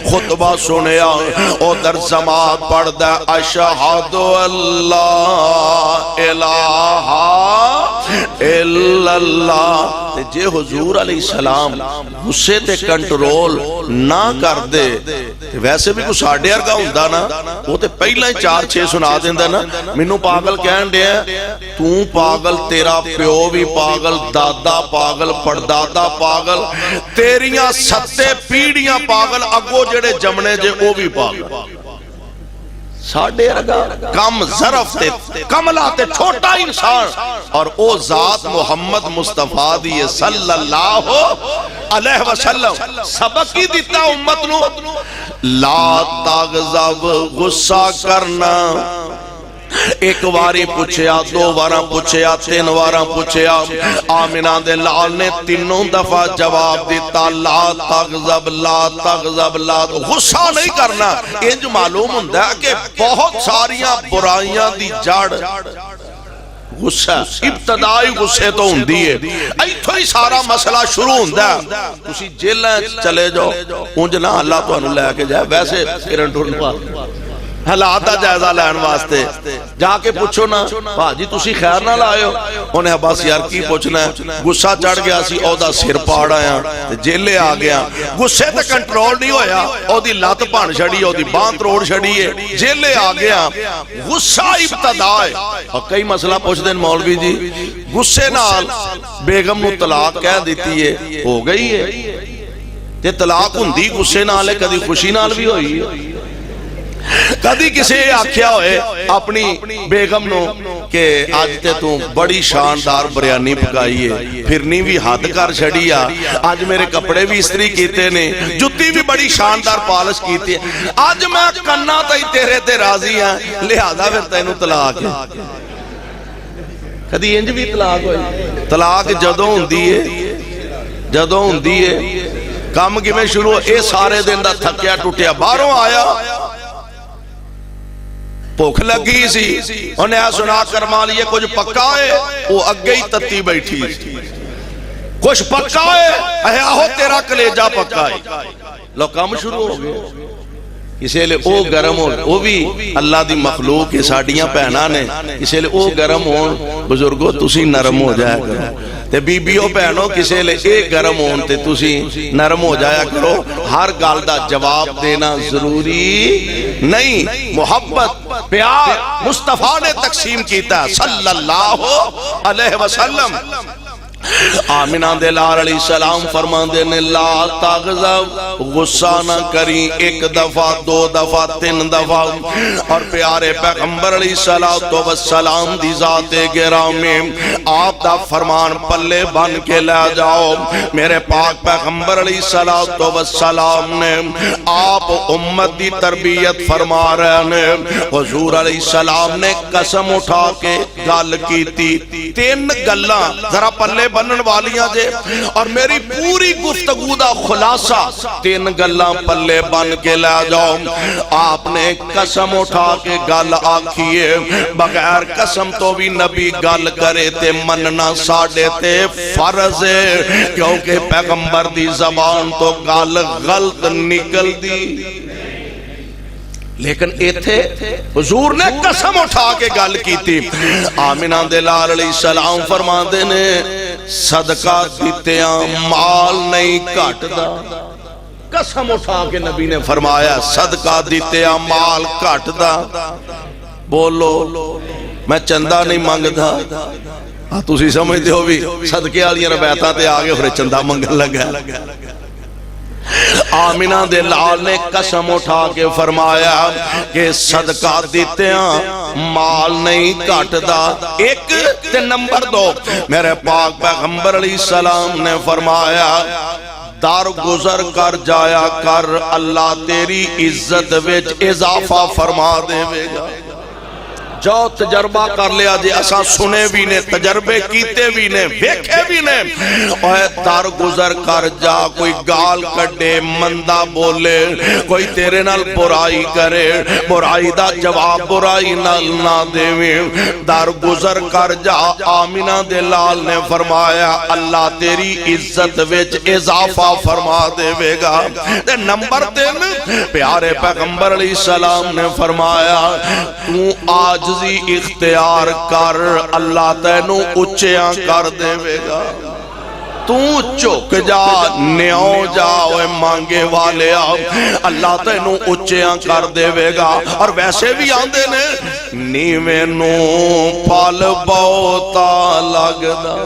Speaker 3: خطبہ سنیا او در جماعت پڑھ دے اشہد اللہ الہ الا اللہ تے جے حضور علیہ السلام غصے تے کنٹرول نہ کر دے ویسے بھی کچھ ساڑھے ارگا ہوندہ نا وہ تے پہلا ہی 4-6 سنا دیندہ نا منو پاگل کہن دے ہیں تو پاگل تیرا پیو بھی پاگل دادا پاگل پردادا پاگل تیریاں ستے پیڑیاں پاگل اگو جڑے جمنے جے وہ بھی پاگل ساڑھے ارگا کم ظرف تے کملاتے چھوٹا انسان اور او ذات محمد مصطفیٰ دیئے صلی اللہ علیہ وسلم سبق کی دیتا امت نو لا تغضب غصہ کرنا ایک واری پوچھیا دو واراں پوچھیا تین واراں پوچھیا آمینہ دے لال نے تینوں دفعہ جواب دیتا لا تغضب لا تغضب لا غصہ نہیں کرنا انج معلوم ہوندہ ہے کہ بہت ساریاں برائیاں دی جڑ غصہ ابتدائی غصے تو ہوندی ہے ایتھو ہی سارا مسئلہ شروع ہوندہ ہے تسی جیلیں چلے جاؤ انج نہ اللہ تو انہوں لے کے جائے ویسے پھرن ٹھوڑنوا حالات دا جائزہ لین واسطے جا کے پوچھو نا جی تسی خیر نہ لائے ہو انہیں بس یار کی پوچھنا ہے غصہ چڑھ گیا سی او دا سر پاڑ آیا جیلے آ گیا غصے تے کنٹرول نہیں ہویا او دی لات پان شڑی او دی بان تروڑ شڑی ہے جیلے آ گیا غصہ ابتدا ہے اور کئی مسئلہ پوچھ دیں مولوی جی غصے نال بیگم نو طلاق کہہ دیتی ہے ہو گئی ہے تے طلاق ہندی غصے نال ہے کدی خوشی نال بھی ہوئی ہے کدی کسی آکھیا ہوئے اپنی بیگم نو کہ آج تے تو بڑی شاندار بریانی پکائی ہے پھرنی بھی حد کر چھڑیا آج میرے کپڑے بھی استری کیتے نے جتی بھی بڑی شاندار پالش کیتے ہیں آج میں کننا تائی تیرے تے راضی ہیں لہذا پھر تینوں طلاق ہے کدی انج بھی طلاق ہوئی طلاق جدوں ہوندی ہے کام کی میں شروع اے سارے دن دا تھکیا ٹوٹیا باہروں آیا بھوک لگی سی انہیں سنا کرما لیے کچھ پکا ہے وہ اگے ہی تتی بیٹھی کچھ پکا ہے آہو تیرا کلیجہ پکا ہے لو کام شروع ہو گئے اسے لئے او گرم ہو وہ بھی اللہ دی مخلوق کے ساڑیاں پہنا نے اسے لئے او گرم ہو بزرگو تسی نرم ہو جایا کرو تے بی بیو پہنو کسے لئے ایک گرم ہون تے تسی نرم ہو جایا کرو ہر گال دا جواب دینا ضروری نہیں محبت پیار مصطفیٰ نے تقسیم کیتا صلی اللہ علیہ وسلم آمینہ دلال علیہ السلام فرمان دینے لا تغضب غصہ نہ کری، ایک دفعہ دو دفعہ تین دفعہ، اور پیارے پیغمبر علیہ السلام دی ذات گرامی آپ دا فرمان پلے بن کے لے جاؤ۔ میرے پاک پیغمبر علیہ السلام نے آپ امت دی تربیت فرما رہے ہیں، حضور علیہ السلام نے قسم اٹھا کے گل کی تھی، تین گلاں ذرا پلے بنن والیاں جے، اور میری پوری گفتگو دا خلاصہ تین گلاں پلے بن کے لے جاؤ۔ آپ نے قسم اٹھا کے گل آکھیے، بغیر قسم تو بھی نبی گل کرے تے مننا ساڑے تے فرض ہے، کیونکہ پیغمبر دی زبان تو گل غلط نکل دی، لیکن ایتھے حضور نے قسم اٹھا کے گل کی تھی۔ آمنہ دے لال علیہ السلام فرما دینے صدقہ دیتیاں مال نہیں کٹ دا، قسم اٹھا کے نبی نے فرمایا صدقہ دیتیاں مال کٹ دا۔ بولو میں چندہ نہیں مانگ دا، تسی سمجھتے ہو بھی صدقے والیاں روایتاں تے آگے پھر چندہ منگن لگا۔ آمنہ دے لال نے قسم اٹھا کے فرمایا کہ صدقہ دیتے ہیں مال نہیں کٹ دا۔ ایک تے نمبر دو، میرے پاک پیغمبر علیہ السلام نے فرمایا دار گزر کر جایا کر، اللہ تیری عزت وچ اضافہ فرما دے گا۔ جو تجربہ کر لیا جی، اساں سنے بھی نے، تجربے کیتے بھی نے، ویکھے بھی نے، اوہ در گزر کر جا، کوئی گال کڈے مندہ بولے، کوئی تیرے نال برائی کرے، برائی دا جواب برائی نال نہ دے، در گزر کر جا۔ آمنہ دے لال نے فرمایا اللہ تیری عزت وچ اضافہ فرما دے گا۔ نمبر 3 پیارے پیغمبر علیہ السلام نے فرمایا تو آج اختیار کر، اللہ تینو اچھیاں کر دے گا۔ تو چک جا، نیو جا، مانگے والے آؤ، اللہ تینو اچھیاں کر دے گا۔ اور ویسے بھی آندے نے نیویں نو پھل بہتا لگدا،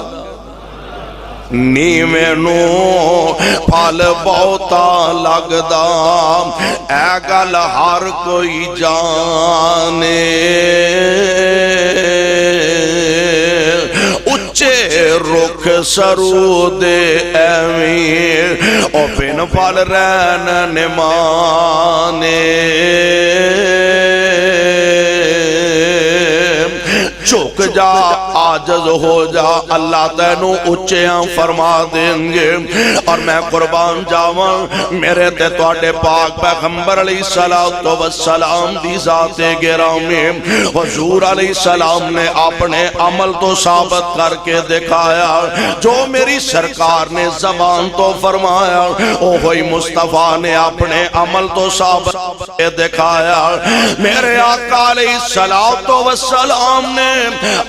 Speaker 3: نیویں نو پھل بہتا لگدا، اے گل ہر کوئی جانے، اچھے رخ سرو دے ایویں، او بن پھل رہن نمانے، چک جا، عاجز ہو جا، اللہ تینو اچھیاں فرما دیں گے۔ اور میں قربان جاواں میرے تے تواڈے پاک پیغمبر علیہ السلام دی ذات گرامی حضور علیہ السلام نے اپنے عمل تو ثابت کر کے دکھایا، جو میری سرکار نے زبان تو فرمایا وہی مصطفیٰ نے اپنے عمل تو ثابت کر کے دکھایا۔ میرے آقا علیہ السلام نے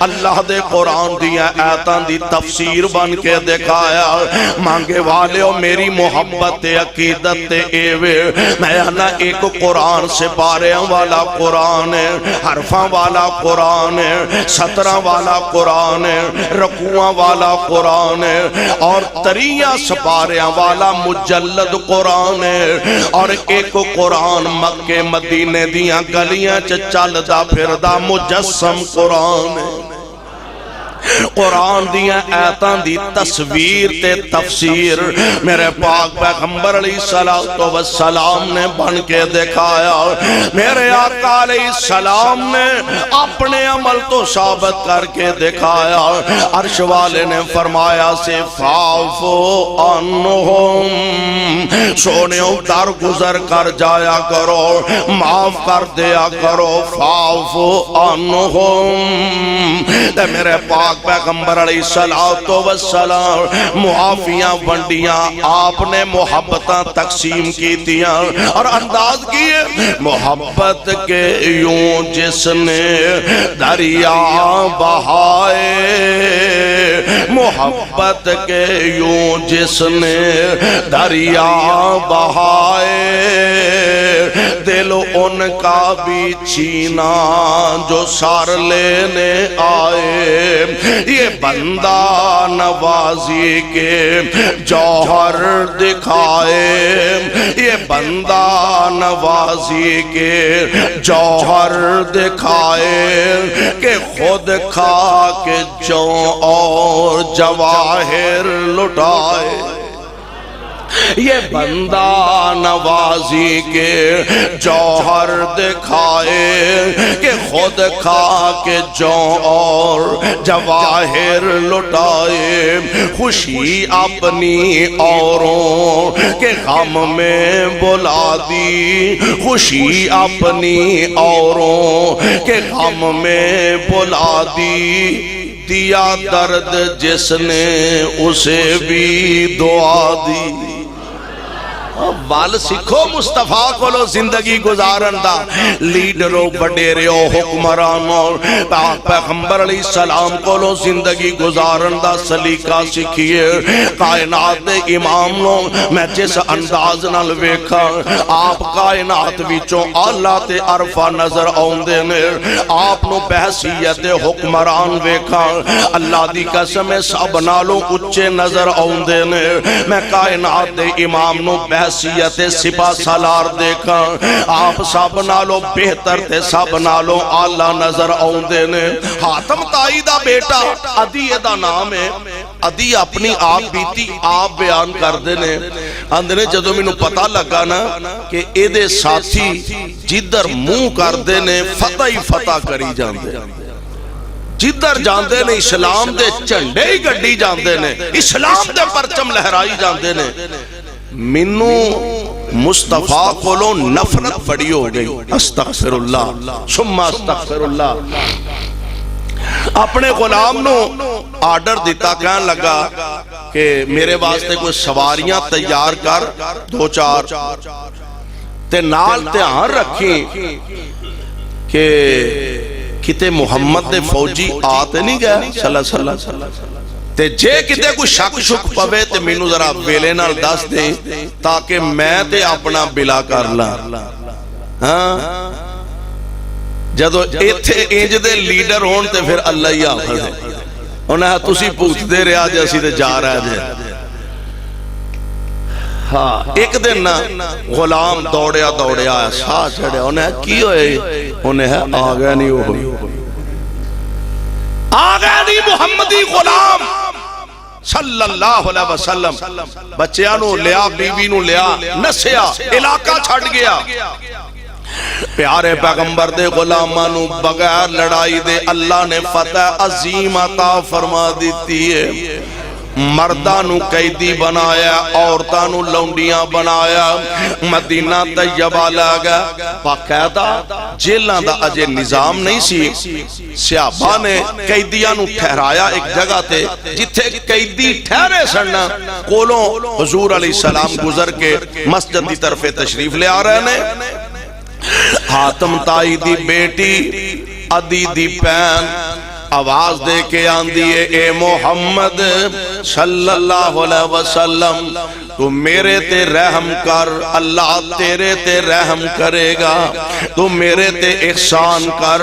Speaker 3: اللہ دے قرآن دیا آیاتاں دی تفسیر بن کے دکھایا۔ مانگے والے میری محبت عقیدت ایوے، میں نہ ایک قرآن سے پاریاں والا قرآن ہے، حرفاں والا قرآن ہے، 17 والا قرآن ہے، رکوعاں والا قرآن ہے، اور 30 سپاریاں والا مجلد قرآن ہے، اور ایک قرآن مکے مدینے دیاں گلیاں چلدا پھردا مجسم قرآن ہے۔ قرآن دیا آیاتاں دی تصویر تے تفسیر میرے پاک پیغمبر علیہ السلام نے بن کے دکھایا۔ میرے آقا علیہ السلام نے اپنے عمل تو ثابت کر کے دکھایا۔ عرش والے نے فرمایا سے فاعفو عنہم، سونیوں در گزر کر جایا کرو، معاف کر دیا کرو، فاعفو عنہم۔ میرے پاک پیغمبر علیہ السلام معافیاں ونڈیاں، آپ نے محبتاں تقسیم کی دیا اور انداز کیے۔ محبت کے یوں جس نے دریا بہائے، محبت کے یوں جس نے دریا بہائے، دل ان کا بھی چھینا جو سار لینے آئے۔ یہ بندہ نوازی کے جوہر دکھائے، یہ بندہ نوازی کے جوہر دکھائے کہ خود کھا کے جو اور جواہر لٹائے۔ یہ بندہ نوازی کے جوہر دکھائے کہ خود کھا کے جو اور جواہر لٹائے۔ خوشی اپنی اوروں کے غم میں بلا دی، خوشی اپنی اوروں کے غم میں بلا دی، دیا درد جس نے اسے بھی دعا دی۔ بال سکھو مصطفیٰ کو لو زندگی گزارن دا، لیڈروں وڈیروں حکمرانوں پیغمبر علیہ السلام کو لو زندگی گزارن دا سلیقہ سکھیے۔ کائنات دے امام لو میں جس انداز نال ویکھا، آپ کائنات وچوں اعلیٰ تے عرفہ نظر آوندے نے، آپ نو بحثیت حکمران ویکھا، اللہ دی قسم سب نالوں اچے نظر آوندے نے۔ میں کائنات دے امام نو بحثیت سپاہ سالار دیکھا، آپ سب نالوں بہتر تے سب نالوں آلہ نظر آوندے نے۔ حاتم تائی دا بیٹا عدی دا نام ہے، عدی اپنی آپ بیتی آپ بیان کر دینے، اندنے جدو میں پتہ لگا نا کہ اے دے ساتھی جدر منہ کر دینے فتح ہی فتح کری جاندے، جدر جاندے نے اسلام دے چنڈے ہی گڈی جاندے نے، اسلام دے پرچم لہرائی جاندے نے۔ منو مصطفیٰ کو لو نفرت بڑی ہو گئی، استغفر اللہ ثم استغفر اللہ۔ اپنے غلام نو آرڈر دیتا، کہنے لگا کہ میرے واسطے کوئی سواریاں تیار کر دو چار، تے نال دھیان رکھی کہ کتے محمد دے فوجی آتے نہیں گئے صلی اللہ علیہ وسلم، تے جے کتے کوئی شک شک پوے تے مینوں ذرا ویلے نال دس دیں تاکہ میں تے اپنا بلا کر لاں۔ ہاں جدو ایتھے انج دے لیڈر ہون تے پھر اللہ ہی آفر ہے، انہیں تسی پوچھتے رہا جے اسی تے جا رہا جے۔ ہاں ایک دن نا غلام دوڑیا دوڑیا سا چڑھیا، انہیں کی ہوئے؟ انہیں آگیا نہیں ہوئی، آگیا نہیں محمدی غلام صلی اللہ علیہ وسلم، بچیاں نو لیا بیوی نو لیا نسیا علاقہ چھڑ گیا۔ پیارے پیغمبر دے غلاماں نو بغیر لڑائی دے اللہ نے فتح عظیم عطا فرما دیتی ہے۔ مردانو قیدی بنایا، عورتانو لونڈیاں بنایا، مدینہ طیبہ لگا، باقاعدہ جیلاں دا اجے نظام نہیں سی، صحابہ نے قیدیانو ٹھہرایا ایک جگہ تے جتھے قیدی ٹھہرے سننا، کولوں حضور علیہ السلام گزر کے مسجد دی طرف تشریف لے آ رہے نے۔ حاتم تائی دی بیٹی عدی دی پین آواز دے کے آندی ہے، اے محمد صلی اللہ علیہ وسلم تو میرے تے رحم کر، اللہ تیرے تے رحم کرے گا، تو میرے تے احسان کر،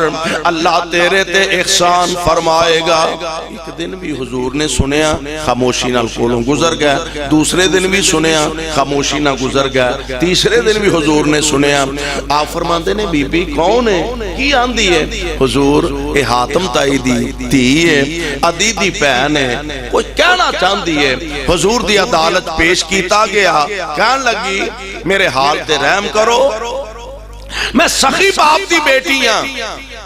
Speaker 3: اللہ تیرے تے احسان فرمائے گا۔ ایک دن بھی حضور نے سنیا، خاموشی نال کولوں گزر گیا، دوسرے دن بھی سنیا، خاموشی نہ گزر گیا، تیسرے دن بھی حضور نے سنیا۔ آپ فرماندے نے بی بی کون ہے؟ کی آندی ہے؟ حضور اے حاتم تائی دی تھی ہے، عدی دی بہن ہے، کوئی کہنا چاہتی ہے۔ حضور دی عدالت پیش کیتا گیا، کہن لگی میرے حال تے رحم کرو، میں سخی باپ دی بیٹی ہاں،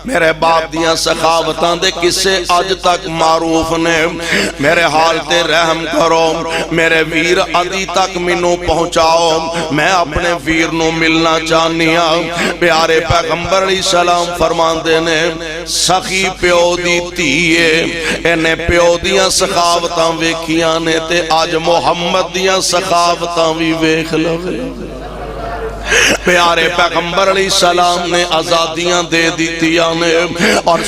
Speaker 3: میرے باپ دیاں سخاوتاں دے کسے آج تک معروف نے، میرے حال تے رحم کرو، میرے ویر عدی تک منو پہنچاؤ، میں اپنے ویر نو ملنا چاہنی ہاں۔ پیارے پیغمبر علیہ السلام فرماندے نے، سخی پیو دی تیئے انہیں پیو دیاں سخاوتاں ویکھیاں نے تے آج محمد دیاں سخاوتاں بھی ویکھ لوے۔ پیارے پیغمبر علیہ السلام نے آزادیاں دے دیتیاں نے، اور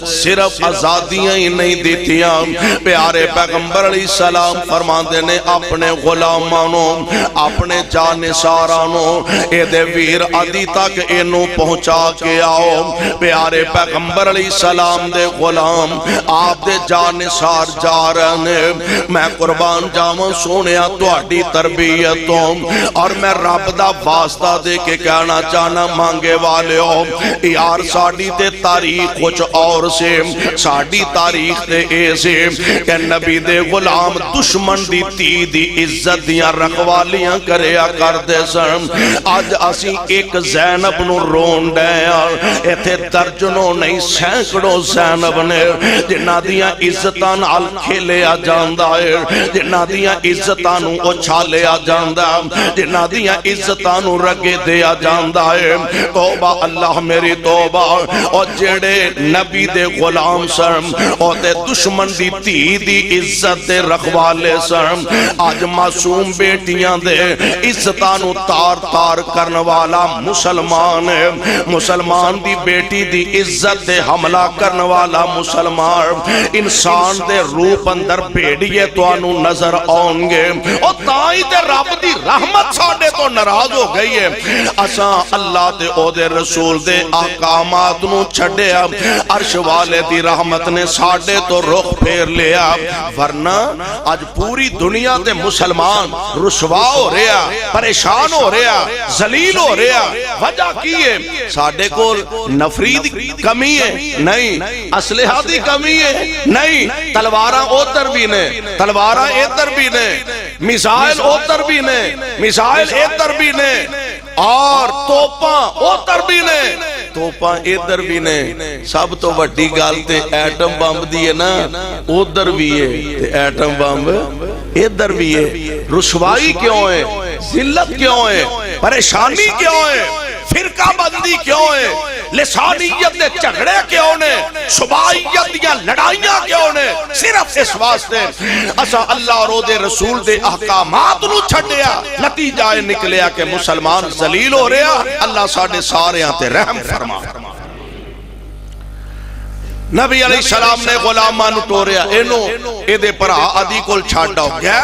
Speaker 3: صرف آزادیاں ہی نہیں دیتیاں، پیارے پیغمبر علیہ السلام فرماندے نے اپنے غلامانوں، اپنے جانثارانوں، اے دے ویر عدی تک اینو پہنچا کے آؤ۔ پیارے پیغمبر علیہ السلام دے غلام آپ دے جانثار جا رہے نے، میں قربان جاواں سونیا تہاڈی تربیتوں، اور میں رب دا واسطہ دے کے کہنا چاہنا مانگے والے ہو یار ساڑی تے تاریخ کچھ اور سے، ساڑی تاریخ تے اے سے کہ نبی دے غلام دشمن دی تی دی عزت دیاں رکھوالیاں کریا کر دے سن۔ آج اسی ایک زینب نو رون ڈیا، ایتھے درجنوں نہیں سینکڑوں زینب نے جنہ دیاں عزتاں نال کھیلیا جاندا ہے، جنہ دیاں عزتاں نو اچھالیا جاندا، جنہ دیاں عزتاں نو رگے دیا جاندا ہے۔ توبہ اللہ میری توبہ، اور جڑے نبی دے غلام سن اور تے دشمن دی تی دی عزت دے رکھوالے سن، آج معصوم بیٹیاں دے عزتاں نو تار تار کرن والا مسلمان ہے، مسلمان دی بیٹی دی عزت دے حملہ کرن والا مسلمان، انسان دے روپ اندر بھیڑیے تو انو نظر آؤں گے، اور تائیں دے رب دی رحمت ساڑے تو ناراض ہو گئی ہے۔ اساں اللہ تے او دے رسول دے احکامات نو چھڑیا، عرش والے دی رحمت نے ساڑے تو رخ پھیر لیا، ورنہ آج پوری دنیا دے مسلمان رسوا ہو رہا، پریشان ہو رہا، ذلیل ہو رہا۔ وجہ کی ہے؟ ساڑے کو نفری دی کمی ہے نہیں، اسلحہ دی کمی ہے نہیں، تلواراں اوتر بھی نے، تلواراں ایتر بھی نے، میزائل اوتر بھی نے، میزائل ایتر بھی نے، اور توپاں اوتر بھی نے، توپاں ادھر بھی نے۔ سب تو وڈی گل تے ایٹم بمب دی ہے نا، ادھر بھی ہے تے ایٹم بمب ادھر بھی ہے۔ رسوائی کیوں ہے؟ ذلت کیوں ہے؟ پریشانی کیوں ہے؟ فرقہ بندی کیوں ہے؟ لسانیت دے جھگڑے کیوں نے؟ صبائیت دیا لڑائیاں کیوں نے؟ صرف اس واسطے اسا اللہ اور دے رسول دے احکامات نو چھڑیا، نتیجہ نکلیا کہ مسلمان ذلیل ہو رہا۔ اللہ ساڑے سارے آتے رحم فرما۔ نبی علیہ السلام نے غلامان ٹوریا، اینو ایدے پر عدی کول چھاڑا ہو گیا،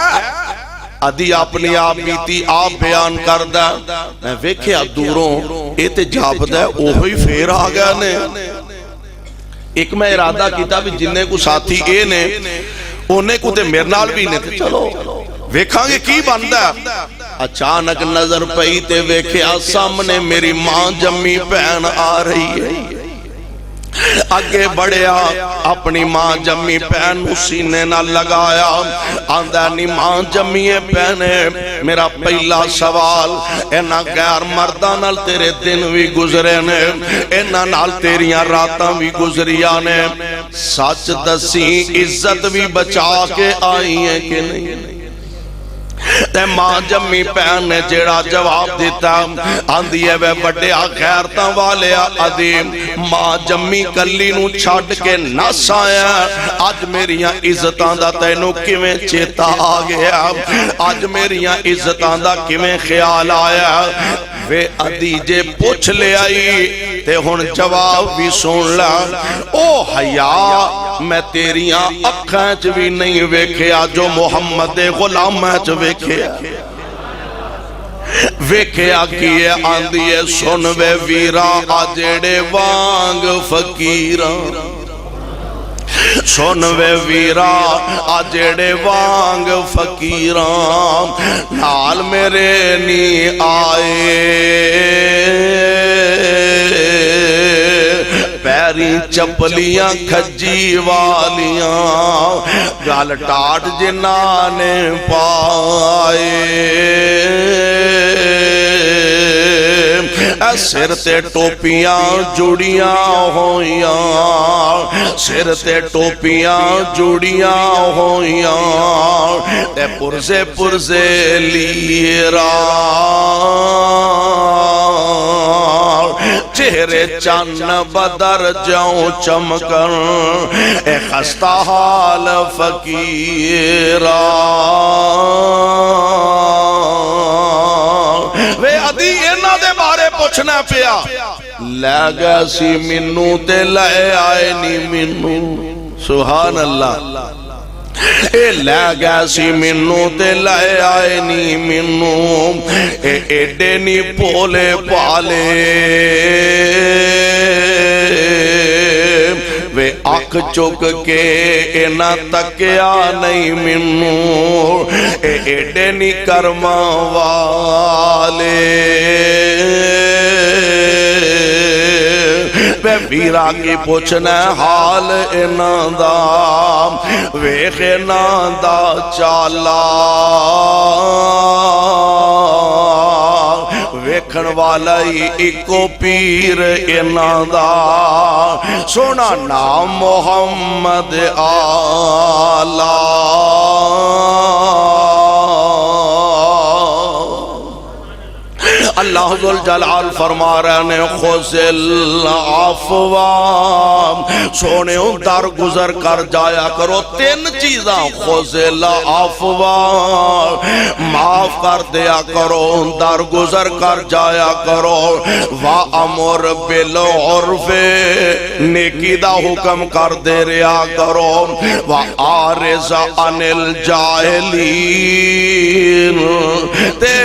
Speaker 3: عدی اپنی آپ بیتی آپ بیان کردہ، میں ویکھیا دوروں ایتے جاپدہ اوہی پھیر آگیا نے۔ ایک میں ارادہ کیتا بھی جننے کو ساتھی اے نے انہیں کو تے میرنال بھی نہیں تھے، چلو ویکھاں گے کی بندہ۔ اچانک نظر پئی تے ویکھیا سامنے میری ماں جمی بہن آ رہی ہے، اگے بڑھیا اپنی ماں جمی بہن سینے نہ لگایا، آندہ نی ماں جمی بہنے میرا پہلا سوال، اینا غیر مردان نال تیرے دن بھی گزرے نے، اینا نال تیریاں راتاں بھی گزریاں نے، سچ دسی عزت بھی بچا کے آئی ہیں کہ نہیں؟ تے ماں جمی پہن نے جیڑا جواب دیتا، آندھی ہے وہ بڑے غیرتاں والے عظیم، ماں جمی کلی نو چھاڑ کے نس آیا، آج میریاں عزتاں دا تینو کیویں چیتا آ گیا، آج میریاں عزتاں دا کیویں خیال آیا۔ وے عدی جے پوچھ لے آئی تے ہن جواب بھی سن لا، او حیا میں تیریاں اکھاں چ بھی نہیں ویکھیا جو محمد غلام چ ویکھیا، ویکھیا کیے آندھیے سن وے ویرا آجڑے وانگ فقیراں، سن وے ویرا آجڑے وانگ فقیراں، نال میرے نی آئے پیری چپلیاں کھجی والیاں، گال ٹاٹ جنانے پائے، سر تے ٹوپیاں جڑیاں ہویاں، سر تے ٹوپیاں جڑیاں ہویاں، تے پرزے پرزے لیرا، چہرے چن بدر جاؤں چمکن، اے خستہ حال فقیرہ۔ وے عدی اینا دے پوچھنا پیا لے گیا سی منو تے لے آئے نی منو سبحان اللہ اے لے گیا سی منو تے لے آئے نی منو اے ایڈے نی پولے پالے وے اکھ چک کے اینا تکیا نہیں منو اے ایڈے نی کرما والے بے ویرا کی پوچھنا حال اینا دا ویخ اینا دا چالا ویکھن والا ہی ایکو پیر اینا دا سونا نام محمد آلہ اللہ ذو الجلال فرما رہے ہیں خذل عفوا سونے در گزر کر جایا کرو تین چیزاں خذل عفوا معاف کر دیا کرو در گزر کر جایا کرو وَأَمُرْ بِالْعُرْفِ نیکی دا حکم کر دے رہا کرو وَآرِزَ عَنِ الْجَاهِلِينَ تے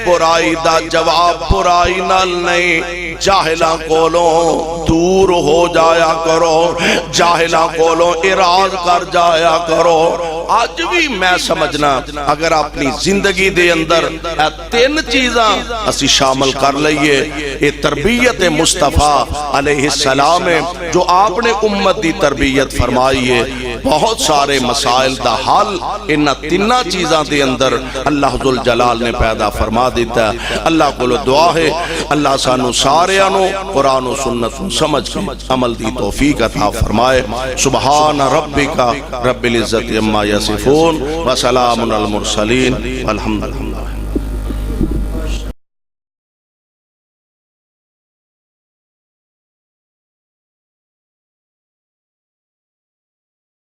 Speaker 3: برائی دا جواب برائی نال نہیں جاہلاں کولوں دور ہو جایا کرو جاہلاں کولوں اراض کر جایا کرو آج بھی میں سمجھنا اگر اپنی زندگی دے اندر تین چیزاں اسی شامل کر لئیے یہ تربیت مصطفیٰ علیہ السلام ہے جو آپ نے امت دی تربیت فرمائی ہے بہت سارے مسائل دا حل انہا تینہ چیزاں دے اندر اللہ ذوالجلال نے پیدا فرما دیتا ہے اللہ کو دعا ہے اللہ سانو ساریانو قرآن و سنت سمجھ کے عمل دی توفیق عطا فرمائے سبحان ربک رب العزت عما یصفون وسلام علی المرسلین والحمدللہ